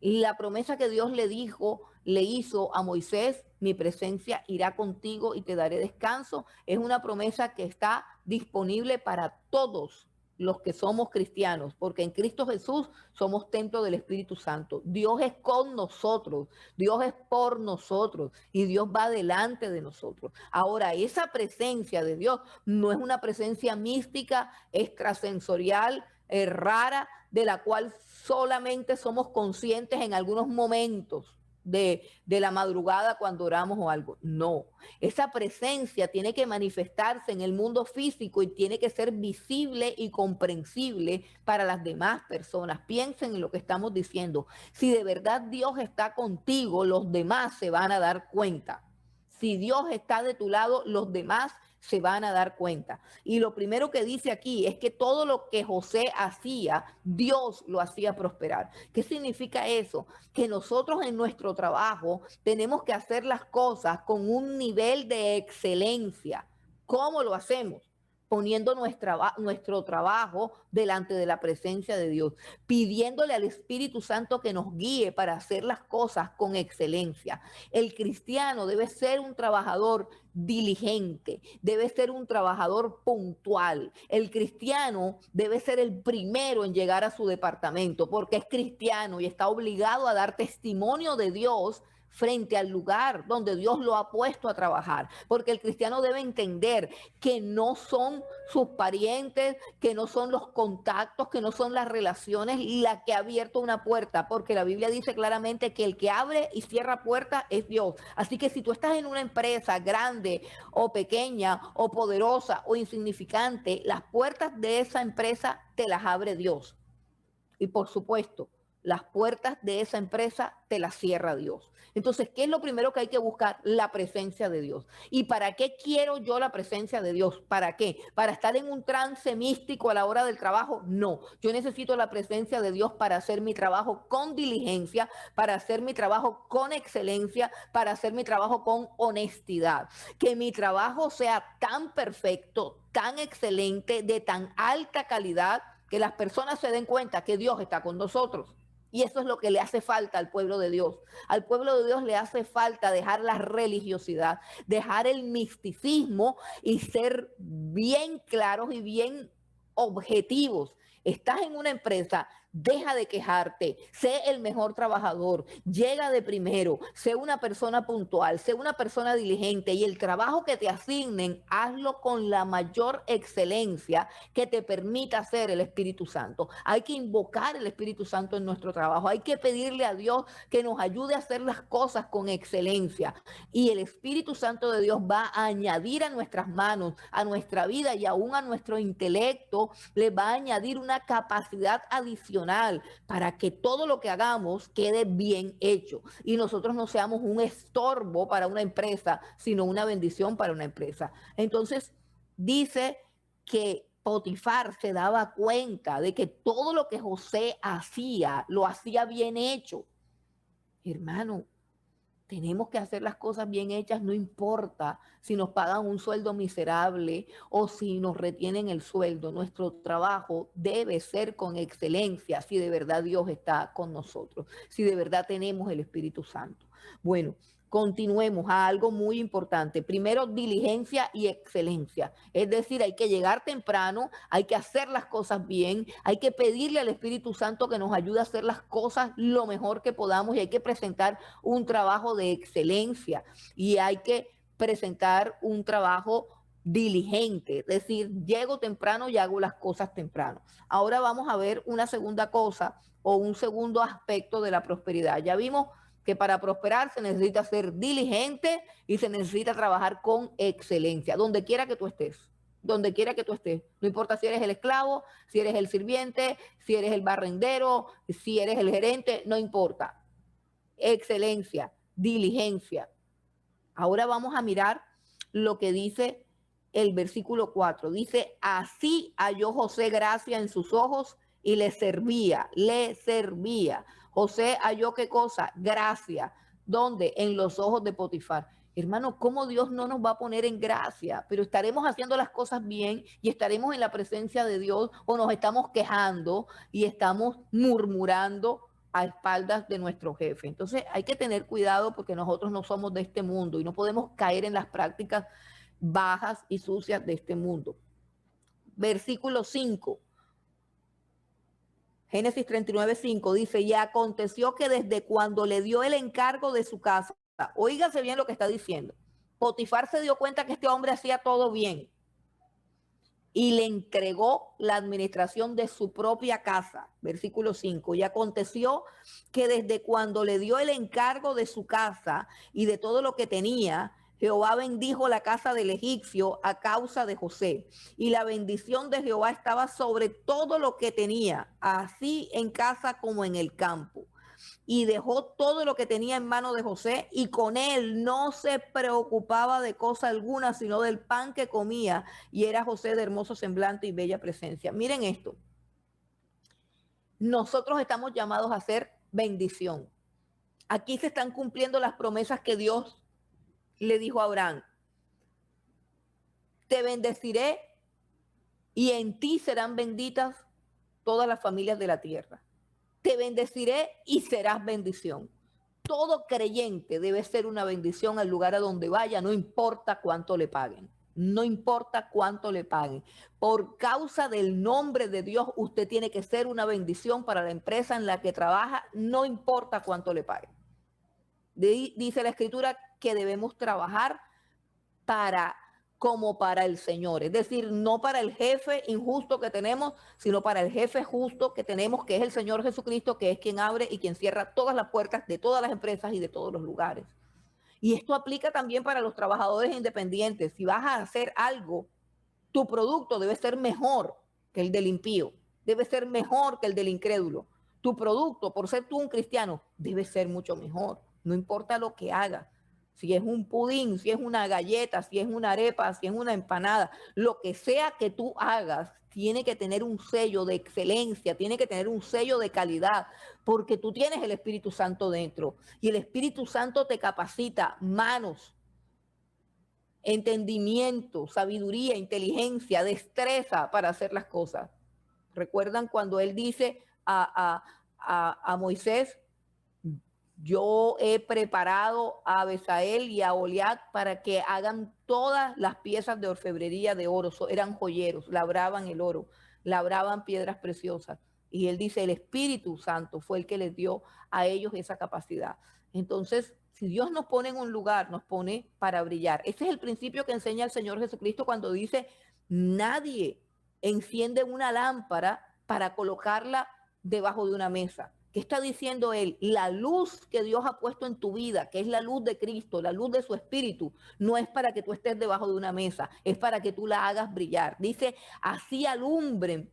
Y la promesa que Dios le dijo, le hizo a Moisés, mi presencia irá contigo y te daré descanso, es una promesa que está disponible para todos los que somos cristianos, porque en Cristo Jesús somos templo del Espíritu Santo. Dios es con nosotros, Dios es por nosotros y Dios va delante de nosotros. Ahora, esa presencia de Dios no es una presencia mística, extrasensorial, rara, de la cual solamente somos conscientes en algunos momentos de la madrugada cuando oramos o algo. No, esa presencia tiene que manifestarse en el mundo físico y tiene que ser visible y comprensible para las demás personas. Piensen en lo que estamos diciendo. Si de verdad Dios está contigo, los demás se van a dar cuenta. Si Dios está de tu lado, los demás se van a dar cuenta. Y lo primero que dice aquí es que todo lo que José hacía, Dios lo hacía prosperar. ¿Qué significa eso? Que nosotros en nuestro trabajo tenemos que hacer las cosas con un nivel de excelencia. ¿Cómo lo hacemos? Poniendo nuestro trabajo delante de la presencia de Dios, pidiéndole al Espíritu Santo que nos guíe para hacer las cosas con excelencia. El cristiano debe ser un trabajador diligente, debe ser un trabajador puntual. El cristiano debe ser el primero en llegar a su departamento porque es cristiano y está obligado a dar testimonio de Dios frente al lugar donde Dios lo ha puesto a trabajar, porque el cristiano debe entender que no son sus parientes, que no son los contactos, que no son las relaciones la que ha abierto una puerta, porque la Biblia dice claramente que el que abre y cierra puertas es Dios. Así que si tú estás en una empresa grande o pequeña o poderosa o insignificante, las puertas de esa empresa te las abre Dios. Y por supuesto, las puertas de esa empresa te las cierra Dios. Entonces, ¿qué es lo primero que hay que buscar? La presencia de Dios. ¿Y para qué quiero yo la presencia de Dios? ¿Para qué? ¿Para estar en un trance místico a la hora del trabajo? No. Yo necesito la presencia de Dios para hacer mi trabajo con diligencia, para hacer mi trabajo con excelencia, para hacer mi trabajo con honestidad. Que mi trabajo sea tan perfecto, tan excelente, de tan alta calidad, que las personas se den cuenta que Dios está con nosotros. Y eso es lo que le hace falta al pueblo de Dios. Al pueblo de Dios le hace falta dejar la religiosidad, dejar el misticismo y ser bien claros y bien objetivos. Estás en una empresa, deja de quejarte, sé el mejor trabajador, llega de primero, sé una persona puntual, sé una persona diligente y el trabajo que te asignen, hazlo con la mayor excelencia que te permita hacer el Espíritu Santo. Hay que invocar el Espíritu Santo en nuestro trabajo, hay que pedirle a Dios que nos ayude a hacer las cosas con excelencia y el Espíritu Santo de Dios va a añadir a nuestras manos, a nuestra vida y aún a nuestro intelecto, le va a añadir una capacidad adicional para que todo lo que hagamos quede bien hecho y nosotros no seamos un estorbo para una empresa, sino una bendición para una empresa. Entonces, dice que Potifar se daba cuenta de que todo lo que José hacía, lo hacía bien hecho. Hermano, Tenemos que hacer las cosas bien hechas, no importa si nos pagan un sueldo miserable o si nos retienen el sueldo. Nuestro trabajo debe ser con excelencia si de verdad Dios está con nosotros, si de verdad tenemos el Espíritu Santo. Bueno, continuemos a algo muy importante. Primero, diligencia y excelencia. Es decir, hay que llegar temprano, hay que hacer las cosas bien, hay que pedirle al Espíritu Santo que nos ayude a hacer las cosas lo mejor que podamos y hay que presentar un trabajo de excelencia y hay que presentar un trabajo diligente, es decir, llego temprano y hago las cosas temprano. Ahora vamos a ver una segunda cosa o un segundo aspecto de la prosperidad. Ya vimos que para prosperar se necesita ser diligente y se necesita trabajar con excelencia, donde quiera que tú estés. Donde quiera que tú estés. No importa si eres el esclavo, si eres el sirviente, si eres el barrendero, si eres el gerente, no importa. Excelencia, diligencia. Ahora vamos a mirar lo que dice el versículo 4. Dice, así halló José gracia en sus ojos y le servía, le servía. José halló qué cosa? Gracia. ¿Dónde? En los ojos de Potifar. Hermano, ¿cómo Dios no nos va a poner en gracia? Pero estaremos haciendo las cosas bien y estaremos en la presencia de Dios o nos estamos quejando y estamos murmurando a espaldas de nuestro jefe. Entonces hay que tener cuidado porque nosotros no somos de este mundo y no podemos caer en las prácticas bajas y sucias de este mundo. Versículo 5. Génesis 39:5 dice, y aconteció que desde cuando le dio el encargo de su casa, oígase bien lo que está diciendo, Potifar se dio cuenta que este hombre hacía todo bien y le entregó la administración de su propia casa. Versículo 5. Y aconteció que desde cuando le dio el encargo de su casa y de todo lo que tenía, Jehová bendijo la casa del egipcio a causa de José. Y la bendición de Jehová estaba sobre todo lo que tenía, así en casa como en el campo. Y dejó todo lo que tenía en mano de José y con él no se preocupaba de cosa alguna, sino del pan que comía. Y era José de hermoso semblante y bella presencia. Miren esto. Nosotros estamos llamados a ser bendición. Aquí se están cumpliendo las promesas que Dios le dijo a Abraham. Te bendeciré y en ti serán benditas todas las familias de la tierra. Te bendeciré y serás bendición. Todo creyente debe ser una bendición al lugar a donde vaya, no importa cuánto le paguen. No importa cuánto le paguen. Por causa del nombre de Dios, usted tiene que ser una bendición para la empresa en la que trabaja, no importa cuánto le paguen. Dice la Escritura que debemos trabajar como para el Señor, es decir, no para el jefe injusto que tenemos, sino para el jefe justo que tenemos, que es el Señor Jesucristo, que es quien abre y quien cierra todas las puertas de todas las empresas y de todos los lugares. Y esto aplica también para los trabajadores independientes. Si vas a hacer algo, tu producto debe ser mejor que el del impío, debe ser mejor que el del incrédulo. Tu producto, por ser tú un cristiano, debe ser mucho mejor, no importa lo que hagas. Si es un pudín, si es una galleta, si es una arepa, si es una empanada, lo que sea que tú hagas, tiene que tener un sello de excelencia, tiene que tener un sello de calidad, porque tú tienes el Espíritu Santo dentro y el Espíritu Santo te capacita manos, entendimiento, sabiduría, inteligencia, destreza para hacer las cosas. ¿Recuerdan cuando él dice a Moisés, yo he preparado a Besael y a Oliat para que hagan todas las piezas de orfebrería de oro? Eran joyeros, labraban el oro, labraban piedras preciosas. Y él dice, el Espíritu Santo fue el que les dio a ellos esa capacidad. Entonces, si Dios nos pone en un lugar, nos pone para brillar. Ese es el principio que enseña el Señor Jesucristo cuando dice, nadie enciende una lámpara para colocarla debajo de una mesa. ¿Qué está diciendo él? La luz que Dios ha puesto en tu vida, que es la luz de Cristo, la luz de su Espíritu, no es para que tú estés debajo de una mesa, es para que tú la hagas brillar. Dice, así alumbre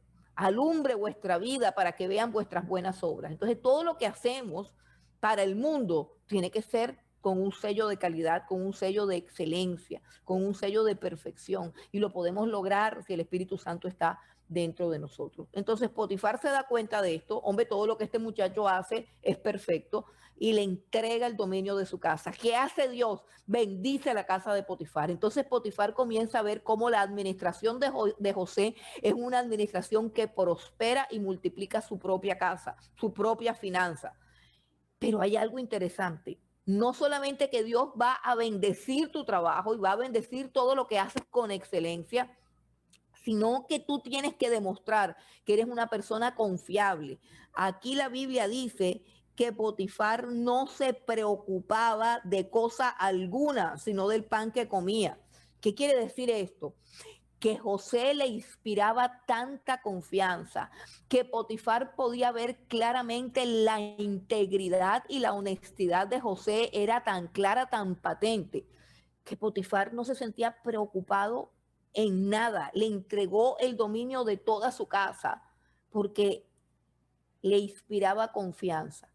vuestra vida para que vean vuestras buenas obras. Entonces, todo lo que hacemos para el mundo tiene que ser con un sello de calidad, con un sello de excelencia, con un sello de perfección. Y lo podemos lograr si el Espíritu Santo está dentro de nosotros. Entonces Potifar se da cuenta de esto, hombre, todo lo que este muchacho hace es perfecto, y le entrega el dominio de su casa. ¿Qué hace Dios? Bendice la casa de Potifar. Entonces Potifar comienza a ver cómo la administración de José es una administración que prospera y multiplica su propia casa, su propia finanza. Pero hay algo interesante. No solamente que Dios va a bendecir tu trabajo y va a bendecir todo lo que haces con excelencia, sino que tú tienes que demostrar que eres una persona confiable. Aquí la Biblia dice que Potifar no se preocupaba de cosa alguna, sino del pan que comía. ¿Qué quiere decir esto? Que José le inspiraba tanta confianza, que Potifar podía ver claramente la integridad y la honestidad de José era tan clara, tan patente, que Potifar no se sentía preocupado en nada, le entregó el dominio de toda su casa porque le inspiraba confianza.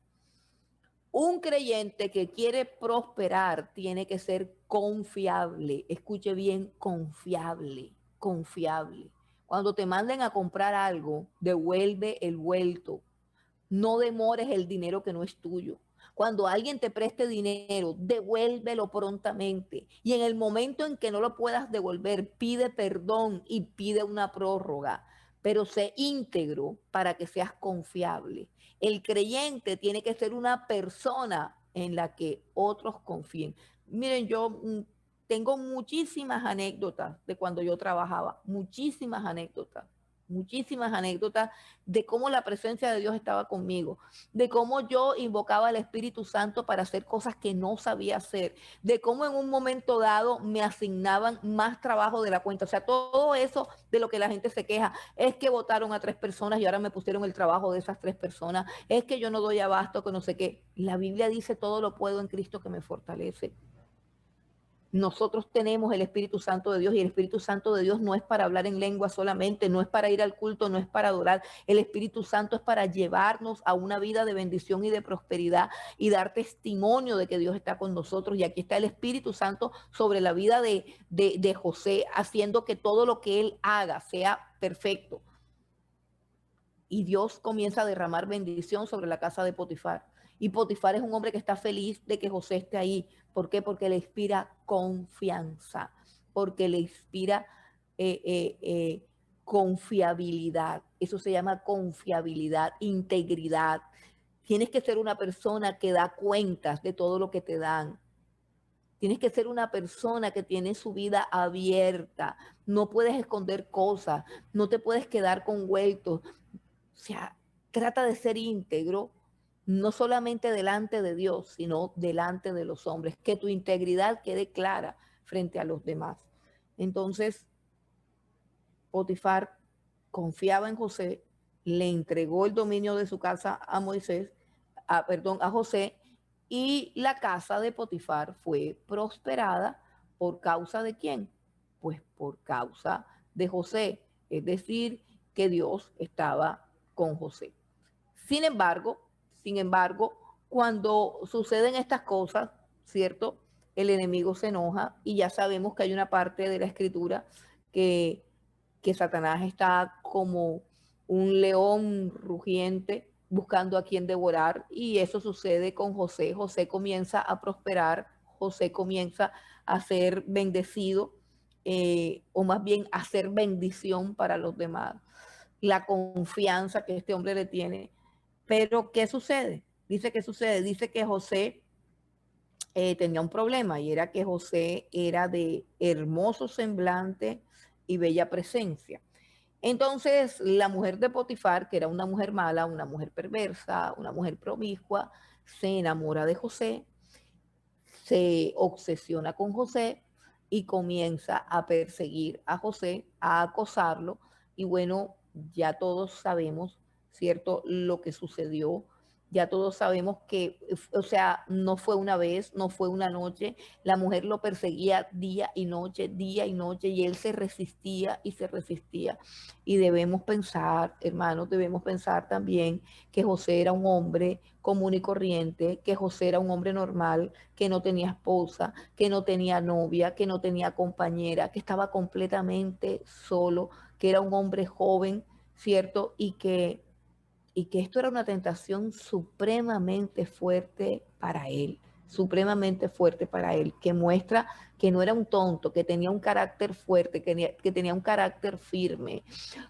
Un creyente que quiere prosperar tiene que ser confiable. Escuche bien, confiable, confiable. Cuando te manden a comprar algo, devuelve el vuelto. No demores el dinero que no es tuyo. Cuando alguien te preste dinero, devuélvelo prontamente. Y en el momento en que no lo puedas devolver, pide perdón y pide una prórroga. Pero sé íntegro para que seas confiable. El creyente tiene que ser una persona en la que otros confíen. Miren, yo tengo muchísimas anécdotas de cuando yo trabajaba, muchísimas anécdotas de cómo la presencia de Dios estaba conmigo, de cómo yo invocaba al Espíritu Santo para hacer cosas que no sabía hacer, de cómo en un momento dado me asignaban más trabajo de la cuenta. O sea, todo eso de lo que la gente se queja, es que votaron a 3 personas y ahora me pusieron el trabajo de esas 3 personas, es que yo no doy abasto, que no sé qué. La Biblia dice todo lo puedo en Cristo que me fortalece. Nosotros tenemos el Espíritu Santo de Dios y el Espíritu Santo de Dios no es para hablar en lengua solamente, no es para ir al culto, no es para adorar. El Espíritu Santo es para llevarnos a una vida de bendición y de prosperidad y dar testimonio de que Dios está con nosotros. Y aquí está el Espíritu Santo sobre la vida de José, haciendo que todo lo que él haga sea perfecto. Y Dios comienza a derramar bendición sobre la casa de Potifar. Y Potifar es un hombre que está feliz de que José esté ahí. ¿Por qué? Porque le inspira confianza, porque le inspira confiabilidad. Eso se llama confiabilidad, integridad. Tienes que ser una persona que da cuentas de todo lo que te dan. Tienes que ser una persona que tiene su vida abierta. No puedes esconder cosas, no te puedes quedar con vueltos. O sea, trata de ser íntegro, no solamente delante de Dios, sino delante de los hombres, que tu integridad quede clara frente a los demás. Entonces, Potifar confiaba en José, le entregó el dominio de su casa a Moisés, a José, y la casa de Potifar fue prosperada por causa de quién? Pues por causa de José, es decir, que Dios estaba con José. Sin embargo, cuando suceden estas cosas, ¿cierto? El enemigo se enoja y ya sabemos que hay una parte de la escritura que, que Satanás está como un león rugiente buscando a quien devorar y eso sucede con José. José comienza a prosperar, José comienza a ser bendecido o más bien a ser bendición para los demás. La confianza que este hombre le tiene. Pero, ¿qué sucede? Dice que José tenía un problema y era que José era de hermoso semblante y bella presencia. Entonces, la mujer de Potifar, que era una mujer mala, una mujer perversa, una mujer promiscua, se enamora de José, se obsesiona con José y comienza a perseguir a José, a acosarlo. Y bueno, ya todos sabemos, ¿cierto?, lo que sucedió. Ya todos sabemos que, o sea, no fue una vez, no fue una noche. La mujer lo perseguía día y noche, y él se resistía y se resistía. Y debemos pensar, hermanos, debemos pensar también que José era un hombre común y corriente, que José era un hombre normal, que no tenía esposa, que no tenía novia, que no tenía compañera, que estaba completamente solo, que era un hombre joven, ¿cierto? Y que esto era una tentación supremamente fuerte para él, supremamente fuerte para él, que muestra que no era un tonto, que tenía un carácter fuerte, que tenía un carácter firme.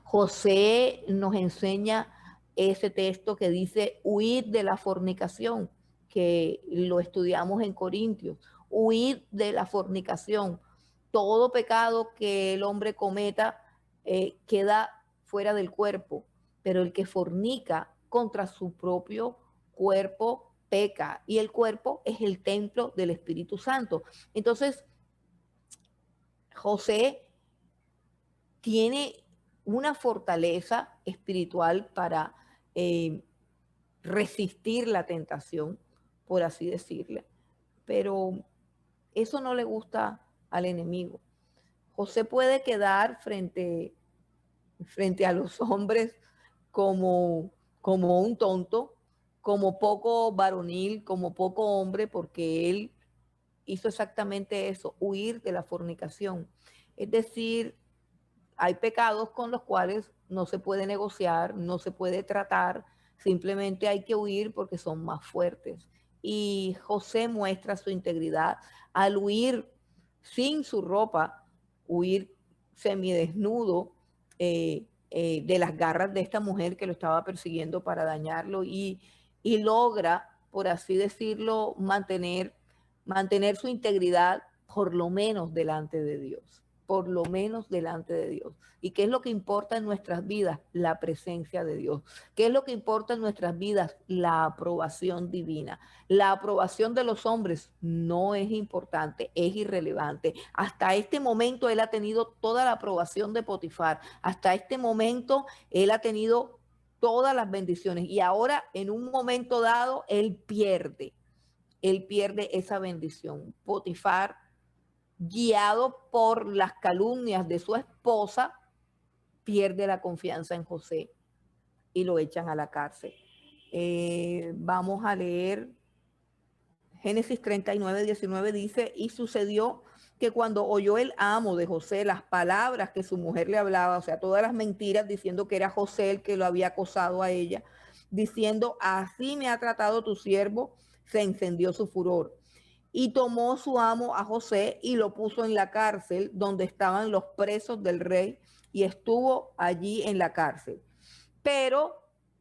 José nos enseña ese texto que dice huir de la fornicación, que lo estudiamos en Corintios, huir de la fornicación. Todo pecado que el hombre cometa queda fuera del cuerpo, pero el que fornica contra su propio cuerpo peca, y el cuerpo es el templo del Espíritu Santo. Entonces, José tiene una fortaleza espiritual para eh, resistir la tentación, por así decirle, pero eso no le gusta al enemigo. José puede quedar frente a los hombres como, como un tonto, como poco varonil, como poco hombre, porque él hizo exactamente eso, huir de la fornicación. Es decir, hay pecados con los cuales no se puede negociar, no se puede tratar, simplemente hay que huir porque son más fuertes. Y José muestra su integridad al huir sin su ropa, huir semidesnudo de las garras de esta mujer que lo estaba persiguiendo para dañarlo y logra, por así decirlo, mantener su integridad por lo menos delante de Dios, por lo menos delante de Dios. ¿Y qué es lo que importa en nuestras vidas? La presencia de Dios. ¿Qué es lo que importa en nuestras vidas? La aprobación divina. La aprobación de los hombres no es importante, es irrelevante. Hasta este momento él ha tenido toda la aprobación de Potifar. Hasta este momento él ha tenido todas las bendiciones. Y ahora, en un momento dado, él pierde esa bendición. Potifar, guiado por las calumnias de su esposa, pierde la confianza en José y lo echan a la cárcel. Vamos a leer Génesis 39, 19 dice, y sucedió que cuando oyó el amo de José las palabras que su mujer le hablaba, o sea, todas las mentiras diciendo que era José el que lo había acosado a ella, diciendo, así me ha tratado tu siervo, se encendió su furor. Y tomó su amo a José y lo puso en la cárcel donde estaban los presos del rey y estuvo allí en la cárcel. Pero,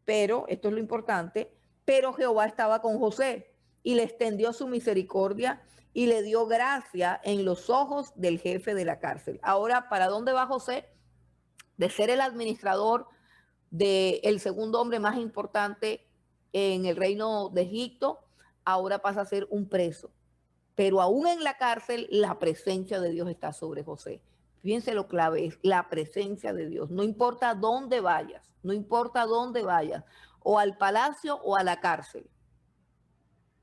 esto es lo importante, pero Jehová estaba con José y le extendió su misericordia y le dio gracia en los ojos del jefe de la cárcel. Ahora, ¿para dónde va José? De ser el administrador del segundo hombre más importante en el reino de Egipto, ahora pasa a ser un preso. Pero aún en la cárcel, la presencia de Dios está sobre José. Fíjense lo clave, es la presencia de Dios. No importa dónde vayas, no importa dónde vayas, o al palacio o a la cárcel.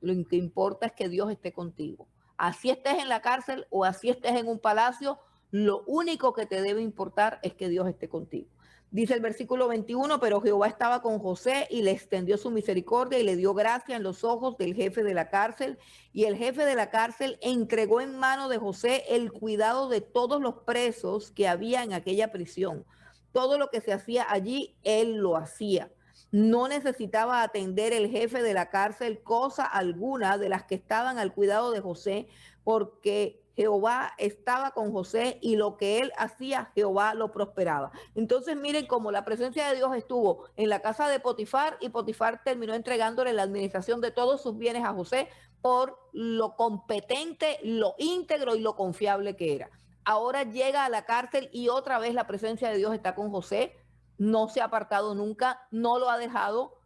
Lo que importa es que Dios esté contigo. Así estés en la cárcel o así estés en un palacio, lo único que te debe importar es que Dios esté contigo. Dice el versículo 21, pero Jehová estaba con José y le extendió su misericordia y le dio gracia en los ojos del jefe de la cárcel. Y el jefe de la cárcel entregó en mano de José el cuidado de todos los presos que había en aquella prisión. Todo lo que se hacía allí, él lo hacía. No necesitaba atender el jefe de la cárcel cosa alguna de las que estaban al cuidado de José, porque Jehová estaba con José y lo que él hacía, Jehová lo prosperaba. Entonces miren cómo la presencia de Dios estuvo en la casa de Potifar y Potifar terminó entregándole la administración de todos sus bienes a José por lo competente, lo íntegro y lo confiable que era. Ahora llega a la cárcel y otra vez la presencia de Dios está con José. No se ha apartado nunca, no lo ha dejado,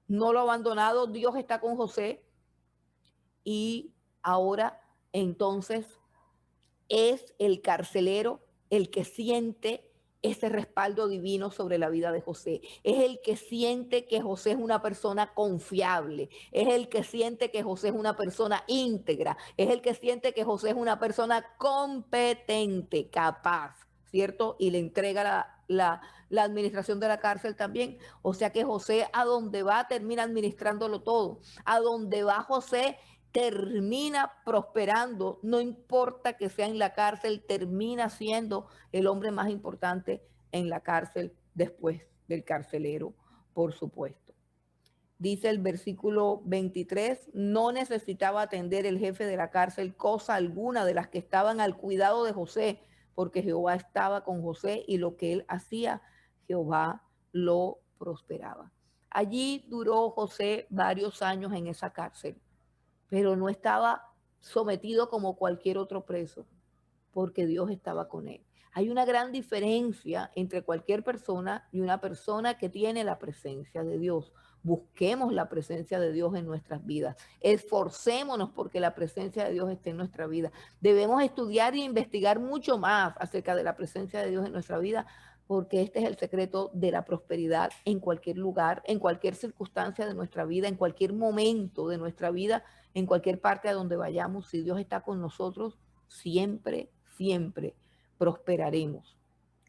no lo ha abandonado. Dios está con José y ahora entonces es el carcelero el que siente ese respaldo divino sobre la vida de José. Es el que siente que José es una persona confiable. Es el que siente que José es una persona íntegra. Es el que siente que José es una persona competente, capaz, ¿cierto? Y le entrega la administración de la cárcel también. O sea que José a donde va termina administrándolo todo. A donde va José termina prosperando, no importa que sea en la cárcel, termina siendo el hombre más importante en la cárcel después del carcelero, por supuesto. Dice el versículo 23, no necesitaba atender el jefe de la cárcel cosa alguna de las que estaban al cuidado de José, porque Jehová estaba con José y lo que él hacía, Jehová lo prosperaba. Allí duró José varios años en esa cárcel, pero no estaba sometido como cualquier otro preso, porque Dios estaba con él. Hay una gran diferencia entre cualquier persona y una persona que tiene la presencia de Dios. Busquemos la presencia de Dios en nuestras vidas. Esforcémonos porque la presencia de Dios esté en nuestra vida. Debemos estudiar e investigar mucho más acerca de la presencia de Dios en nuestra vida, porque este es el secreto de la prosperidad en cualquier lugar, en cualquier circunstancia de nuestra vida, en cualquier momento de nuestra vida, en cualquier parte a donde vayamos. Si Dios está con nosotros, siempre, siempre prosperaremos,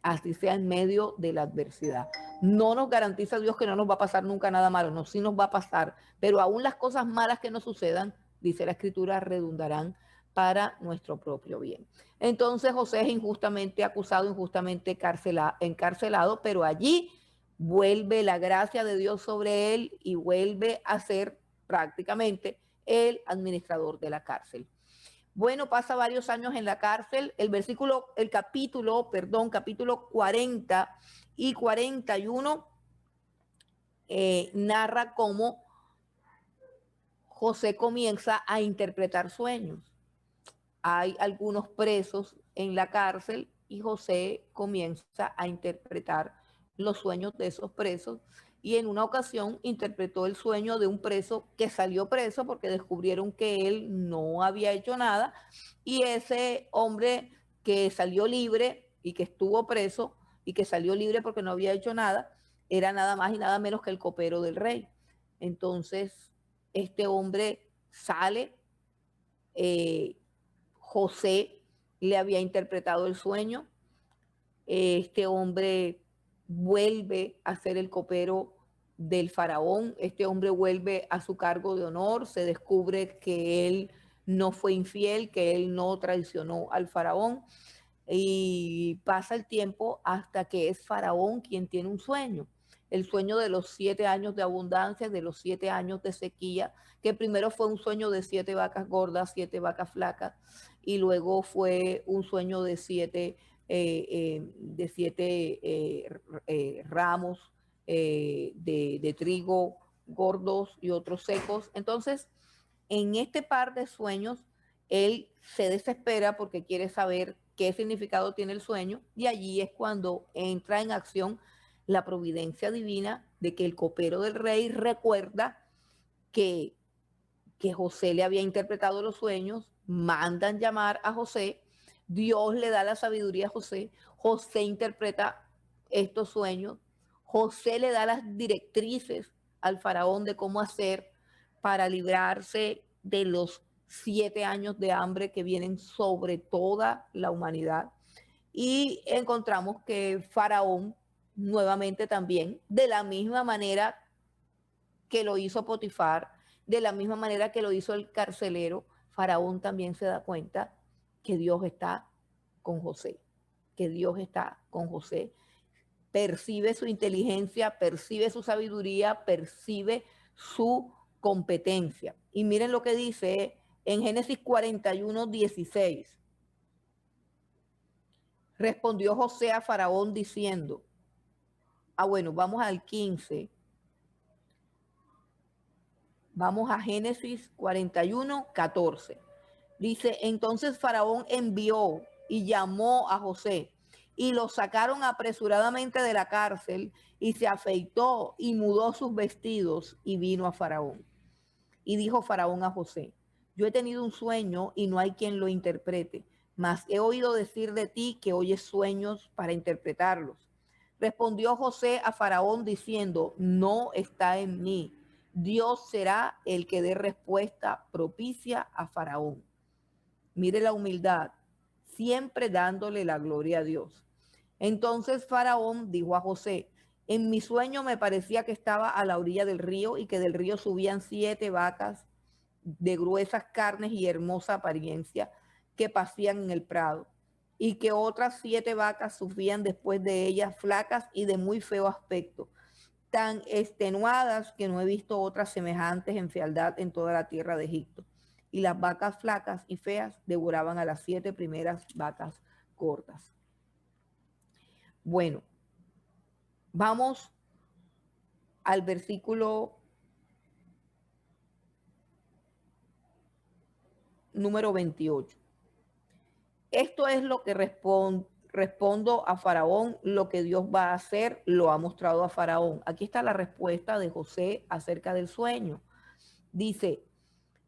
así sea en medio de la adversidad. No nos garantiza Dios que no nos va a pasar nunca nada malo, no, sí nos va a pasar, pero aún las cosas malas que nos sucedan, dice la Escritura, redundarán para nuestro propio bien. Entonces José es injustamente acusado, injustamente encarcelado, pero allí vuelve la gracia de Dios sobre él y vuelve a ser prácticamente el administrador de la cárcel. Bueno, pasa varios años en la cárcel. Capítulo 40 y 41 narra cómo José comienza a interpretar sueños. Hay algunos presos en la cárcel y José comienza a interpretar los sueños de esos presos, y en una ocasión interpretó el sueño de un preso que salió preso porque descubrieron que él no había hecho nada, y ese hombre que salió libre y que estuvo preso y que salió libre porque no había hecho nada, era nada más y nada menos que el copero del rey. Entonces, este hombre sale, José le había interpretado el sueño, este hombre vuelve a ser el copero del faraón, este hombre vuelve a su cargo de honor, se descubre que él no fue infiel, que él no traicionó al faraón, y pasa el tiempo hasta que es faraón quien tiene un sueño, el sueño de los 7 años de abundancia, de los 7 años de sequía, que primero fue un sueño de 7 vacas gordas, 7 vacas flacas, y luego fue un sueño de 7 ramos de trigo gordos y otros secos. Entonces, en este par de sueños, él se desespera porque quiere saber qué significado tiene el sueño, y allí es cuando entra en acción la providencia divina de que el copero del rey recuerda que José le había interpretado los sueños, mandan llamar a José, Dios le da la sabiduría a José, José interpreta estos sueños, José le da las directrices al faraón de cómo hacer para librarse de los 7 años de hambre que vienen sobre toda la humanidad. Y encontramos que faraón nuevamente también, de la misma manera que lo hizo Potifar, de la misma manera que lo hizo el carcelero, faraón también se da cuenta que Dios está con José, que Dios está con José. Percibe su inteligencia, percibe su sabiduría, percibe su competencia. Y miren lo que dice en Génesis 41, 16. Respondió José a faraón diciendo, bueno, vamos al 15. Vamos a Génesis 41, 14. Dice, entonces faraón envió y llamó a José, y lo sacaron apresuradamente de la cárcel, y se afeitó y mudó sus vestidos y vino a faraón. Y dijo faraón a José, yo he tenido un sueño y no hay quien lo interprete, mas he oído decir de ti que oyes sueños para interpretarlos. Respondió José a faraón diciendo, no está en mí. Dios será el que dé respuesta propicia a faraón. Mire la humildad, siempre dándole la gloria a Dios. Entonces faraón dijo a José, en mi sueño me parecía que estaba a la orilla del río y que del río subían 7 vacas de gruesas carnes y hermosa apariencia que pasían en el prado. y que otras 7 vacas sufrían después de ellas, flacas y de muy feo aspecto, tan extenuadas que no he visto otras semejantes en fealdad en toda la tierra de Egipto. Y las vacas flacas y feas devoraban a las 7 primeras vacas gordas. Bueno, vamos al versículo número 28. Esto es lo que respondo a Faraón, lo que Dios va a hacer, lo ha mostrado a Faraón. Aquí está la respuesta de José acerca del sueño. Dice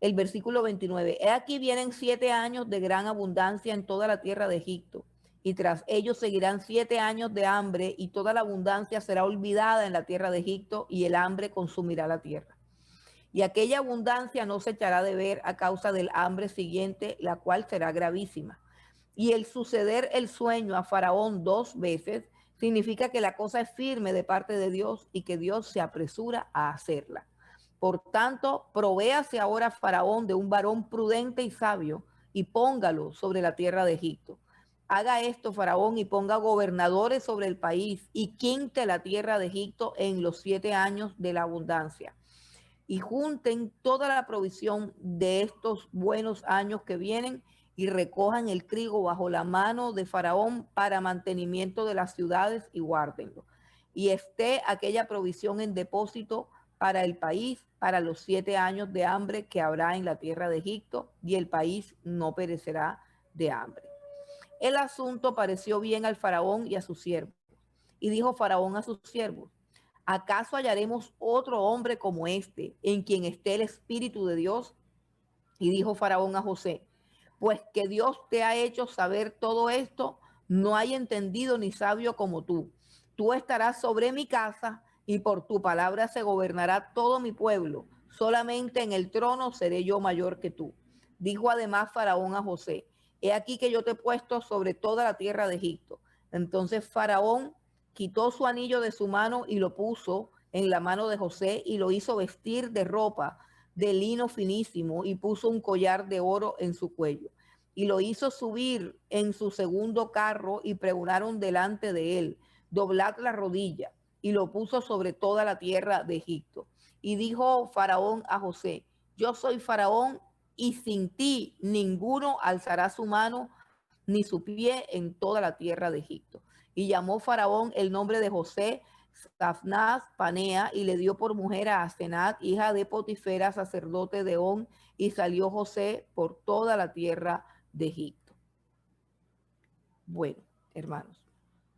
el versículo 29, he aquí vienen 7 años de gran abundancia en toda la tierra de Egipto, y tras ellos seguirán 7 años de hambre, y toda la abundancia será olvidada en la tierra de Egipto, y el hambre consumirá la tierra. Y aquella abundancia no se echará de ver a causa del hambre siguiente, la cual será gravísima. Y el suceder el sueño a Faraón 2 veces significa que la cosa es firme de parte de Dios y que Dios se apresura a hacerla. Por tanto, provéase ahora Faraón de un varón prudente y sabio y póngalo sobre la tierra de Egipto. Haga esto Faraón y ponga gobernadores sobre el país y quinte la tierra de Egipto en los 7 años de la abundancia. Y junten toda la provisión de estos buenos años que vienen y recojan el trigo bajo la mano de Faraón para mantenimiento de las ciudades y guárdenlo. Y esté aquella provisión en depósito para el país, para los 7 años de hambre que habrá en la tierra de Egipto, y el país no perecerá de hambre. El asunto pareció bien al Faraón y a sus siervos. Y dijo Faraón a sus siervos, ¿acaso hallaremos otro hombre como este, en quien esté el Espíritu de Dios? Y dijo Faraón a José, pues que Dios te ha hecho saber todo esto, no hay entendido ni sabio como tú. Tú estarás sobre mi casa y por tu palabra se gobernará todo mi pueblo. Solamente en el trono seré yo mayor que tú. Dijo además Faraón a José, he aquí que yo te he puesto sobre toda la tierra de Egipto. Entonces Faraón quitó su anillo de su mano y lo puso en la mano de José y lo hizo vestir de ropa de lino finísimo y puso un collar de oro en su cuello. Y lo hizo subir en su segundo carro y pregonaron delante de él, doblad la rodilla, y lo puso sobre toda la tierra de Egipto. Y dijo Faraón a José, yo soy Faraón y sin ti ninguno alzará su mano ni su pie en toda la tierra de Egipto. Y llamó Faraón el nombre de José Safnaz Panea y le dio por mujer a Asenat, hija de Potifera, sacerdote de On, y salió José por toda la tierra de Egipto. Bueno, hermanos,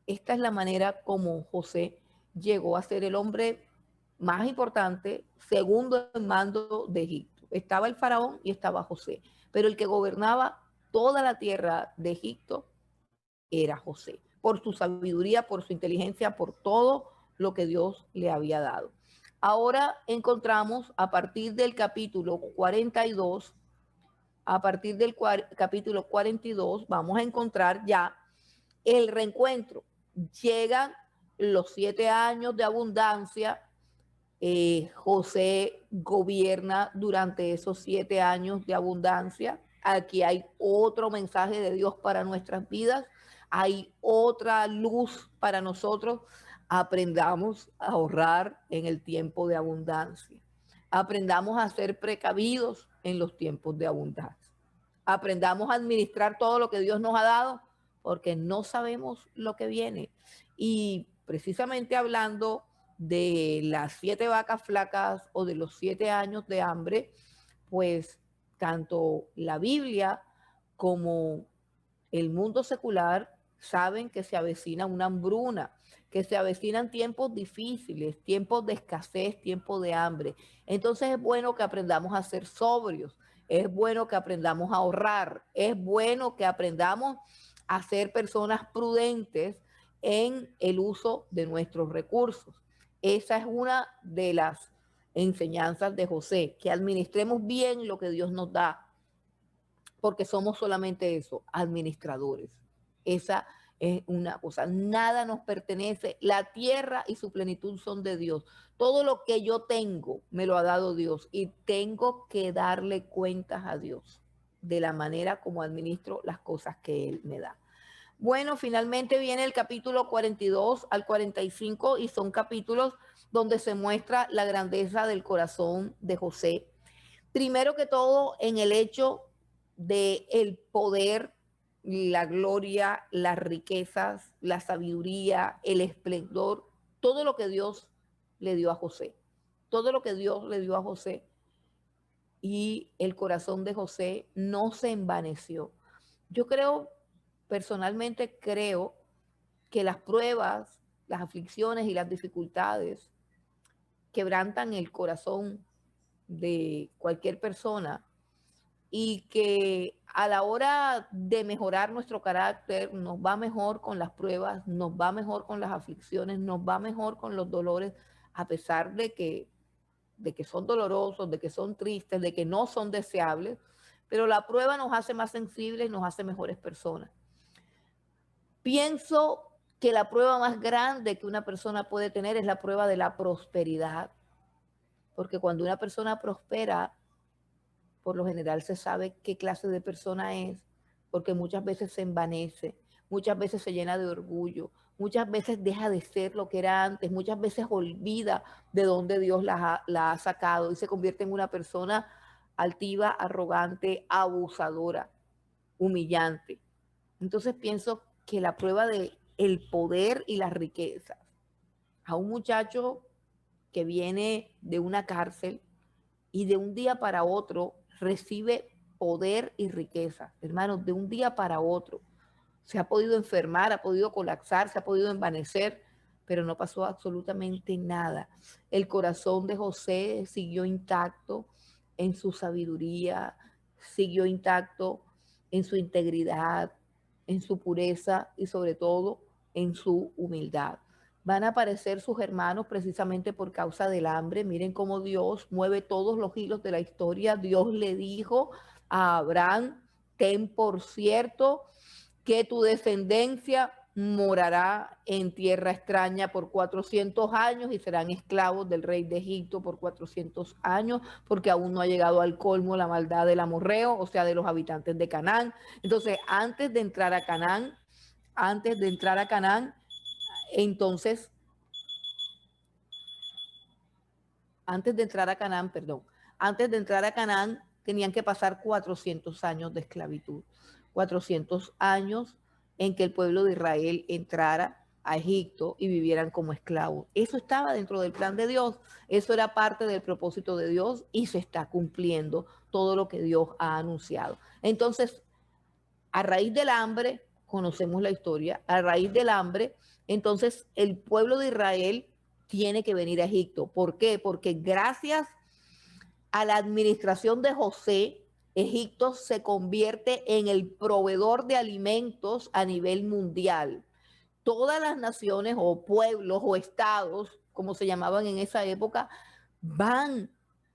esta es la manera como José llegó a ser el hombre más importante, segundo en mando de Egipto. Estaba el faraón y estaba José, pero el que gobernaba toda la tierra de Egipto era José, por su sabiduría, por su inteligencia, por todo lo que Dios le había dado. Ahora encontramos a partir del capítulo 42, a partir del capítulo 42, vamos a encontrar ya el reencuentro. Llegan los 7 años de abundancia. José gobierna durante esos 7 años de abundancia. Aquí hay otro mensaje de Dios para nuestras vidas. Hay otra luz para nosotros. Aprendamos a ahorrar en el tiempo de abundancia. Aprendamos a ser precavidos en los tiempos de abundancia. Aprendamos a administrar todo lo que Dios nos ha dado, porque no sabemos lo que viene. Y precisamente hablando de las 7 vacas flacas o de los 7 años de hambre, pues tanto la Biblia como el mundo secular saben que se avecina una hambruna, que se avecinan tiempos difíciles, tiempos de escasez, tiempos de hambre. Entonces es bueno que aprendamos a ser sobrios, es bueno que aprendamos a ahorrar, es bueno que aprendamos a ser personas prudentes en el uso de nuestros recursos. Esa es una de las enseñanzas de José, que administremos bien lo que Dios nos da, porque somos solamente eso, administradores. Esa es una cosa, nada nos pertenece, la tierra y su plenitud son de Dios. Todo lo que yo tengo me lo ha dado Dios y tengo que darle cuentas a Dios de la manera como administro las cosas que Él me da. Bueno, finalmente viene el capítulo 42 al 45 y son capítulos donde se muestra la grandeza del corazón de José. Primero que todo, en el hecho de el poder, la gloria, las riquezas, la sabiduría, el esplendor, todo lo que Dios le dio a José. Todo lo que Dios le dio a José y el corazón de José no se envaneció. Yo creo, personalmente creo que las pruebas, las aflicciones y las dificultades quebrantan el corazón de cualquier persona y que a la hora de mejorar nuestro carácter nos va mejor con las pruebas, nos va mejor con las aflicciones, nos va mejor con los dolores, a pesar de que son dolorosos, de que son tristes, de que no son deseables, pero la prueba nos hace más sensibles, nos hace mejores personas. Pienso que la prueba más grande que una persona puede tener es la prueba de la prosperidad, porque cuando una persona prospera, por lo general se sabe qué clase de persona es, porque muchas veces se envanece, muchas veces se llena de orgullo, muchas veces deja de ser lo que era antes, muchas veces olvida de dónde Dios la ha sacado y se convierte en una persona altiva, arrogante, abusadora, humillante. Entonces pienso que la prueba de el poder y las riquezas a un muchacho que viene de una cárcel y de un día para otro recibe poder y riqueza, hermanos, de un día para otro. Se ha podido enfermar, ha podido colapsar, se ha podido envanecer, pero no pasó absolutamente nada. El corazón de José siguió intacto en su sabiduría, siguió intacto en su integridad, en su pureza y sobre todo en su humildad. Van a aparecer sus hermanos precisamente por causa del hambre. Miren cómo Dios mueve todos los hilos de la historia. Dios le dijo a Abraham, ten por cierto que tu descendencia morará en tierra extraña por 400 años y serán esclavos del rey de Egipto por 400 años, porque aún no ha llegado al colmo la maldad del amorreo, o sea, de los habitantes de Canaán. Entonces, antes de entrar a Canaán, entonces, antes de entrar a Canaán, perdón, antes de entrar a Canaán tenían que pasar 400 años de esclavitud, 400 años en que el pueblo de Israel entrara a Egipto y vivieran como esclavos. Eso estaba dentro del plan de Dios, eso era parte del propósito de Dios y se está cumpliendo todo lo que Dios ha anunciado. Entonces, a raíz del hambre, conocemos la historia, a raíz del hambre, entonces el pueblo de Israel tiene que venir a Egipto. ¿Por qué? Porque gracias a la administración de José, Egipto se convierte en el proveedor de alimentos a nivel mundial. Todas las naciones o pueblos o estados, como se llamaban en esa época, van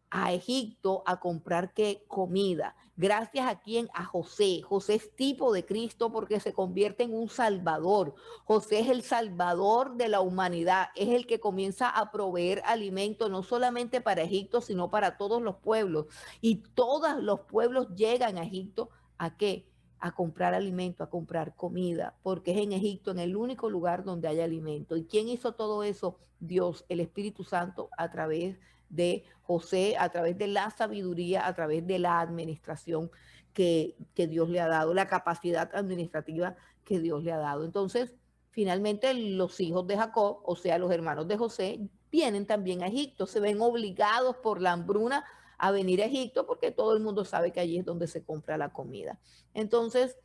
a Egipto a comprar qué comida. Gracias a quién? A José. José es tipo de Cristo porque se convierte en un salvador. José es el salvador de la humanidad. Es el que comienza a proveer alimento no solamente para Egipto, sino para todos los pueblos. Y todos los pueblos llegan a Egipto ¿a qué? A comprar alimento, a comprar comida, porque es en Egipto, en el único lugar donde hay alimento. ¿Y quién hizo todo eso? Dios, el Espíritu Santo, a través de José, a través de la sabiduría, a través de la administración que Dios le ha dado, la capacidad administrativa que Dios le ha dado. Entonces, finalmente los hijos de Jacob, o sea, los hermanos de José, vienen también a Egipto, se ven obligados por la hambruna a venir a Egipto porque todo el mundo sabe que allí es donde se compra la comida. Entonces,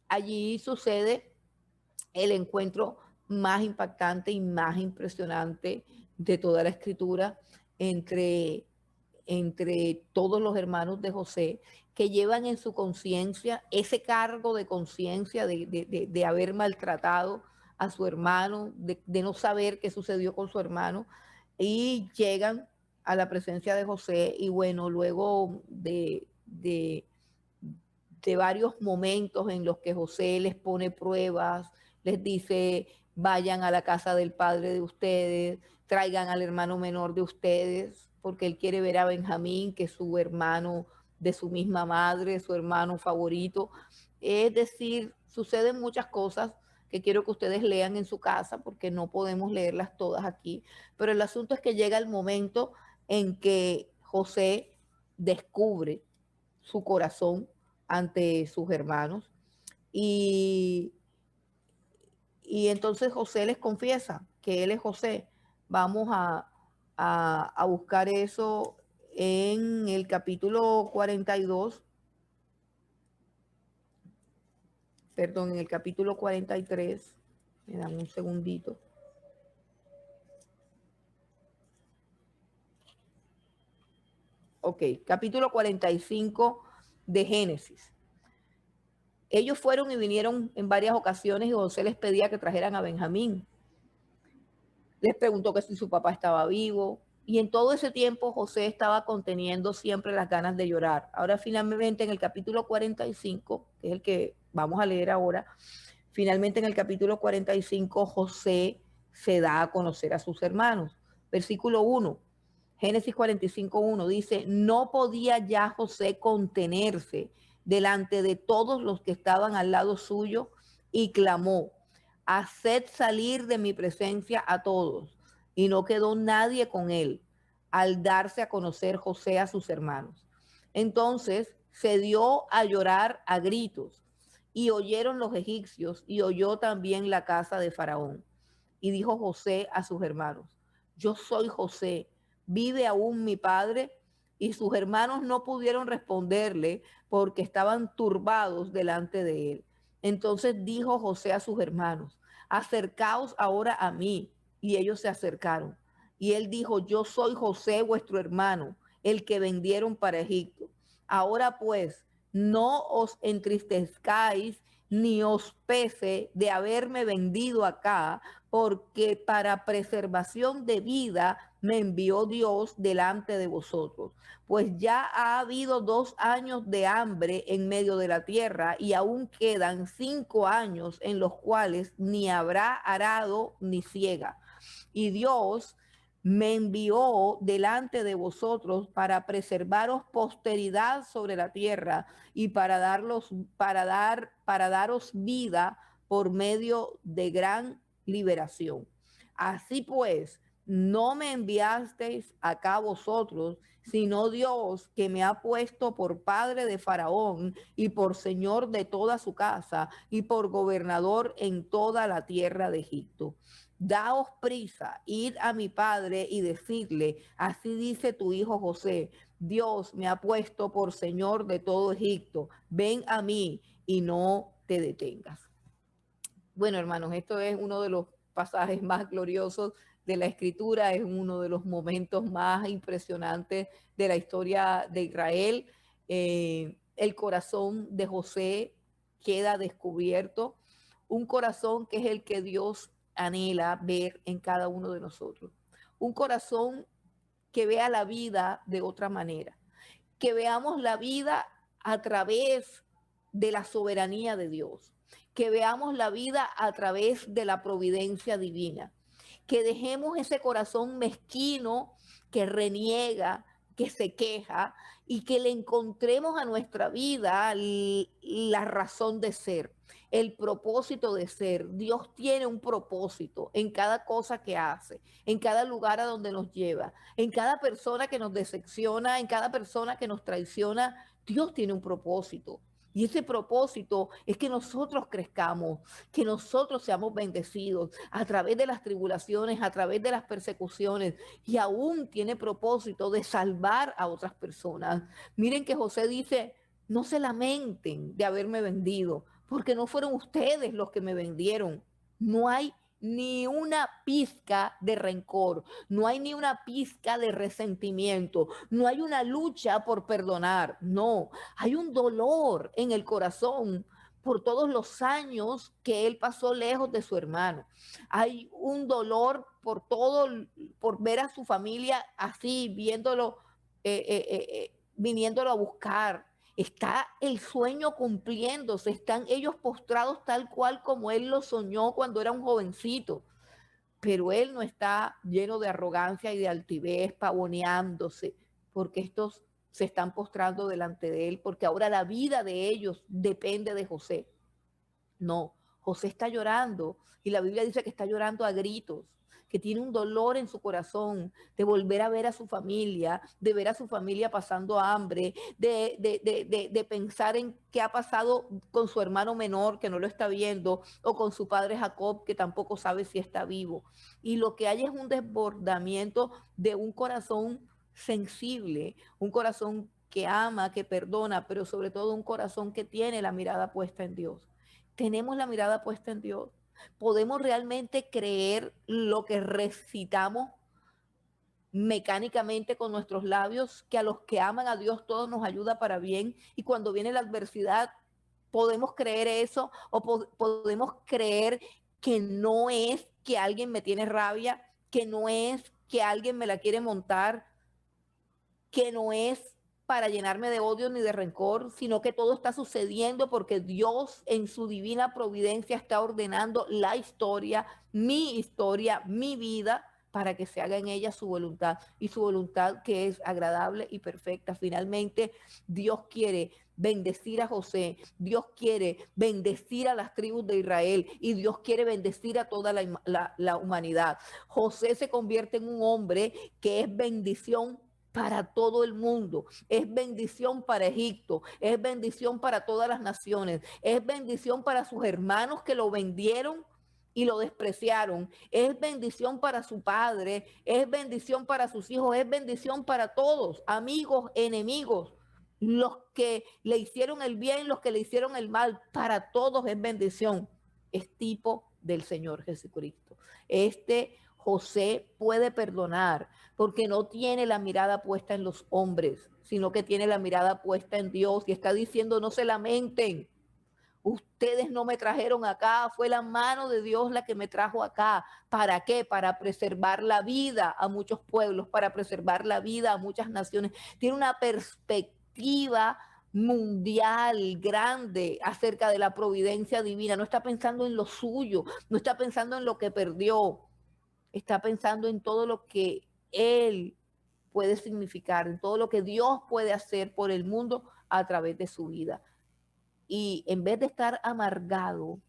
allí sucede el encuentro más impactante y más impresionante de toda la escritura entre, entre todos los hermanos de José que llevan en su conciencia ese cargo de conciencia de haber maltratado a su hermano, de no saber qué sucedió con su hermano y llegan a la presencia de José y bueno, luego de varios momentos en los que José les pone pruebas, les dice, vayan a la casa del padre de ustedes, traigan al hermano menor de ustedes, porque él quiere ver a Benjamín, que es su hermano de su misma madre, su hermano favorito. es decir, suceden muchas cosas que quiero que ustedes lean en su casa porque no podemos leerlas todas aquí, pero el asunto es que llega el momento en que José descubre su corazón ante sus hermanos y, y entonces José les confiesa que él es José. Vamos a buscar eso en el capítulo 42, perdón, en el capítulo 43, me dan un segundito. Ok, capítulo 45 de Génesis. Ellos fueron y vinieron en varias ocasiones y José les pedía que trajeran a Benjamín. Les preguntó que si su papá estaba vivo. Y en todo ese tiempo José estaba conteniendo siempre las ganas de llorar. Ahora finalmente en el capítulo 45, que es el que vamos a leer ahora, finalmente en el capítulo 45 José se da a conocer a sus hermanos. Versículo 1, Génesis 45:1 dice, no podía ya José contenerse delante de todos los que estaban al lado suyo y clamó, haced salir de mi presencia a todos. Y no quedó nadie con él al darse a conocer José a sus hermanos. Entonces se dio a llorar a gritos y oyeron los egipcios y oyó también la casa de Faraón. Y dijo José a sus hermanos, yo soy José, ¿vive aún mi padre? Y sus hermanos no pudieron responderle porque estaban turbados delante de él. Entonces dijo José a sus hermanos, acercaos ahora a mí. Y ellos se acercaron. Y él dijo, yo soy José, vuestro hermano, el que vendieron para Egipto. Ahora pues, no os entristezcáis ni os pese de haberme vendido acá, porque para preservación de vida me envió Dios delante de vosotros. Pues ya ha habido 2 años de hambre en medio de la tierra y aún quedan 5 años en los cuales ni habrá arado ni siega. Y Dios me envió delante de vosotros para preservaros posteridad sobre la tierra y para daros vida por medio de gran liberación. Así pues, no me enviasteis acá vosotros, sino Dios, que me ha puesto por padre de Faraón y por señor de toda su casa y por gobernador en toda la tierra de Egipto. Daos prisa, id a mi padre y decidle, así dice tu hijo José, Dios me ha puesto por señor de todo Egipto, ven a mí y no te detengas. Bueno, hermanos, esto es uno de los pasajes más gloriosos de la Escritura, es uno de los momentos más impresionantes de la historia de Israel. El corazón de José queda descubierto, un corazón que es el que Dios anhela ver en cada uno de nosotros. Un corazón que vea la vida de otra manera, que veamos la vida a través de la soberanía de Dios, que veamos la vida a través de la providencia divina, que dejemos ese corazón mezquino que reniega, que se queja y que le encontremos a nuestra vida la razón de ser, el propósito de ser. Dios tiene un propósito en cada cosa que hace, en cada lugar a donde nos lleva, en cada persona que nos decepciona, en cada persona que nos traiciona. Dios tiene un propósito. Y ese propósito es que nosotros crezcamos, que nosotros seamos bendecidos a través de las tribulaciones, a través de las persecuciones, y aún tiene propósito de salvar a otras personas. Miren que José dice, no se lamenten de haberme vendido, porque no fueron ustedes los que me vendieron. No hay ni una pizca de rencor, no hay ni una pizca de resentimiento, no hay una lucha por perdonar, no, hay un dolor en el corazón por todos los años que él pasó lejos de su hermano. Hay un dolor por todo, por ver a su familia así, viéndolo, viniéndolo a buscar. Está el sueño cumpliéndose, están ellos postrados tal cual como él lo soñó cuando era un jovencito, pero él no está lleno de arrogancia y de altivez, pavoneándose, porque estos se están postrando delante de él, porque ahora la vida de ellos depende de José. No, José está llorando y la Biblia dice que está llorando a gritos, que tiene un dolor en su corazón de volver a ver a su familia, de ver a su familia pasando hambre, de pensar en qué ha pasado con su hermano menor que no lo está viendo o con su padre Jacob que tampoco sabe si está vivo. Y lo que hay es un desbordamiento de un corazón sensible, un corazón que ama, que perdona, pero sobre todo un corazón que tiene la mirada puesta en Dios. Tenemos la mirada puesta en Dios. Podemos realmente creer lo que recitamos mecánicamente con nuestros labios, que a los que aman a Dios todo nos ayuda para bien, y cuando viene la adversidad podemos creer eso, o podemos creer que no es que alguien me tiene rabia, que no es que alguien me la quiere montar, que no es para llenarme de odio ni de rencor, sino que todo está sucediendo porque Dios en su divina providencia está ordenando la historia, mi vida, para que se haga en ella su voluntad, y su voluntad que es agradable y perfecta. Finalmente, Dios quiere bendecir a José, Dios quiere bendecir a las tribus de Israel, y Dios quiere bendecir a toda la humanidad. José se convierte en un hombre que es bendición para todo el mundo, es bendición para Egipto, es bendición para todas las naciones, es bendición para sus hermanos que lo vendieron y lo despreciaron, es bendición para su padre, es bendición para sus hijos, es bendición para todos, amigos, enemigos, los que le hicieron el bien, los que le hicieron el mal, para todos es bendición. Es tipo del Señor Jesucristo. José puede perdonar porque no tiene la mirada puesta en los hombres, sino que tiene la mirada puesta en Dios, y está diciendo: no se lamenten. Ustedes no me trajeron acá, fue la mano de Dios la que me trajo acá. ¿Para qué? Para preservar la vida a muchos pueblos, para preservar la vida a muchas naciones. Tiene una perspectiva mundial grande acerca de la providencia divina. No está pensando en lo suyo, no está pensando en lo que perdió, está pensando en todo lo que él puede significar, en todo lo que Dios puede hacer por el mundo a través de su vida. Y en vez de estar amargado,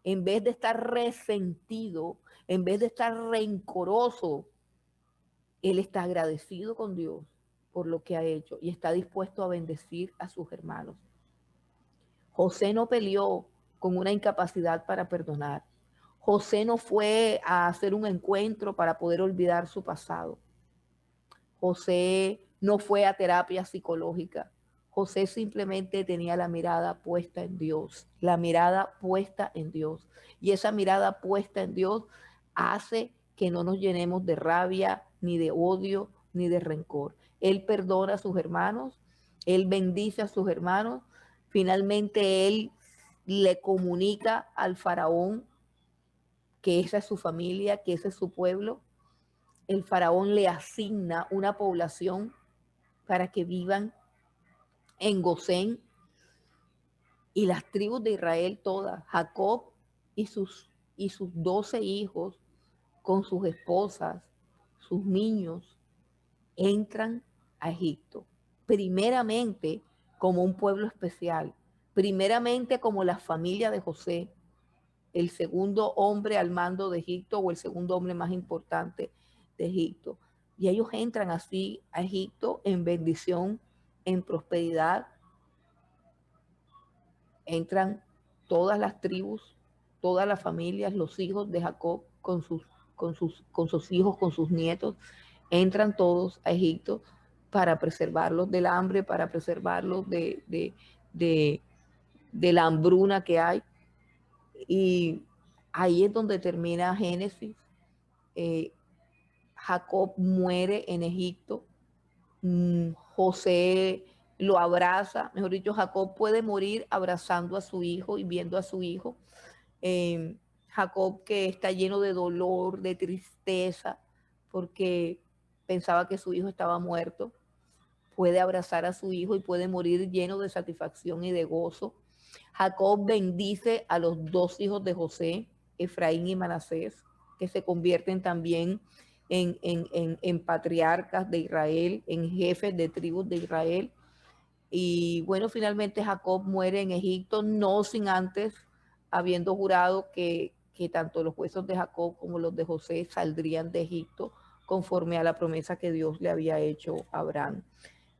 en vez de estar resentido, en vez de estar rencoroso, él está agradecido con Dios por lo que ha hecho y está dispuesto a bendecir a sus hermanos. José no peleó con una incapacidad para perdonar. José no fue a hacer un encuentro para poder olvidar su pasado. José no fue a terapia psicológica. José simplemente tenía la mirada puesta en Dios, la mirada puesta en Dios. Y esa mirada puesta en Dios hace que no nos llenemos de rabia, ni de odio, ni de rencor. Él perdona a sus hermanos, él bendice a sus hermanos. Finalmente él le comunica al faraón que esa es su familia, que ese es su pueblo. El faraón le asigna una población para que vivan en Gosén, y las tribus de Israel todas, Jacob y sus 12 hijos con sus esposas, sus niños, entran a Egipto. Primeramente como un pueblo especial, primeramente como la familia de José, el segundo hombre al mando de Egipto, o el segundo hombre más importante de Egipto. Y ellos entran así a Egipto en bendición, en prosperidad. Entran todas las tribus, todas las familias, los hijos de Jacob con sus hijos, con sus nietos, entran todos a Egipto para preservarlos del hambre, para preservarlos de la hambruna que hay. Y ahí es donde termina Génesis. Jacob muere en Egipto. José lo abraza, mejor dicho, Jacob puede morir abrazando a su hijo y viendo a su hijo. Jacob, que está lleno de dolor, de tristeza, porque pensaba que su hijo estaba muerto, puede abrazar a su hijo y puede morir lleno de satisfacción y de gozo. Jacob bendice a los 2 hijos de José, Efraín y Manasés, que se convierten también en patriarcas de Israel, en jefes de tribus de Israel. Y bueno, finalmente Jacob muere en Egipto, no sin antes habiendo jurado que tanto los huesos de Jacob como los de José saldrían de Egipto conforme a la promesa que Dios le había hecho a Abraham.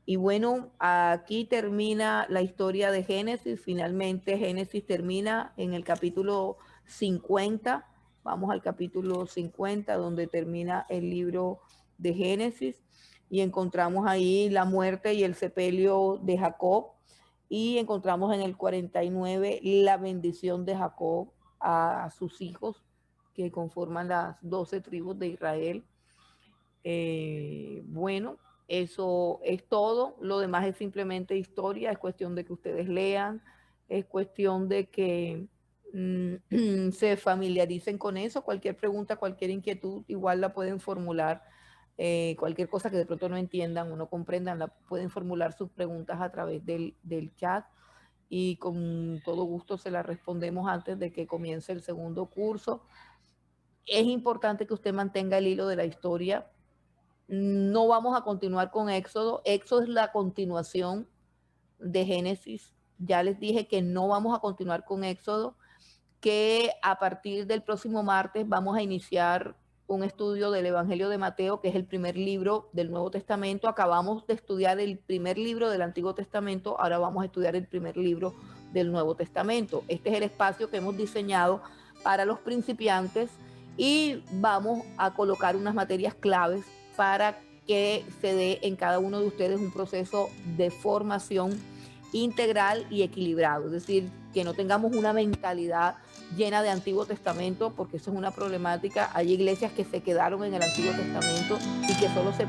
Y bueno, aquí termina la historia de Génesis. Finalmente Génesis termina en el capítulo 50. Vamos al capítulo 50, donde termina el libro de Génesis. Y encontramos ahí la muerte y el sepelio de Jacob. Y encontramos en el 49 la bendición de Jacob a sus hijos, que conforman las 12 tribus de Israel. Bueno, eso es todo. Lo demás es simplemente historia. Es cuestión de que ustedes lean. Es cuestión de que se familiaricen con eso. Cualquier pregunta, cualquier inquietud, igual la pueden formular. Cualquier cosa que de pronto no entiendan o no comprendan, la pueden formular sus preguntas a través del chat. Y con todo gusto se las respondemos antes de que comience el segundo curso. Es importante que usted mantenga el hilo de la historia. No vamos a continuar con Éxodo. Éxodo es la continuación de Génesis. Ya les dije que no vamos a continuar con Éxodo, que a partir del próximo martes vamos a iniciar un estudio del Evangelio de Mateo, que es el primer libro del Nuevo Testamento. Acabamos de estudiar el primer libro del Antiguo Testamento, ahora vamos a estudiar el primer libro del Nuevo Testamento. Este es el espacio que hemos diseñado para los principiantes y vamos a colocar unas materias claves para que se dé en cada uno de ustedes un proceso de formación integral y equilibrado, es decir, que no tengamos una mentalidad llena de Antiguo Testamento, porque eso es una problemática. Hay iglesias que se quedaron en el Antiguo Testamento y que solo se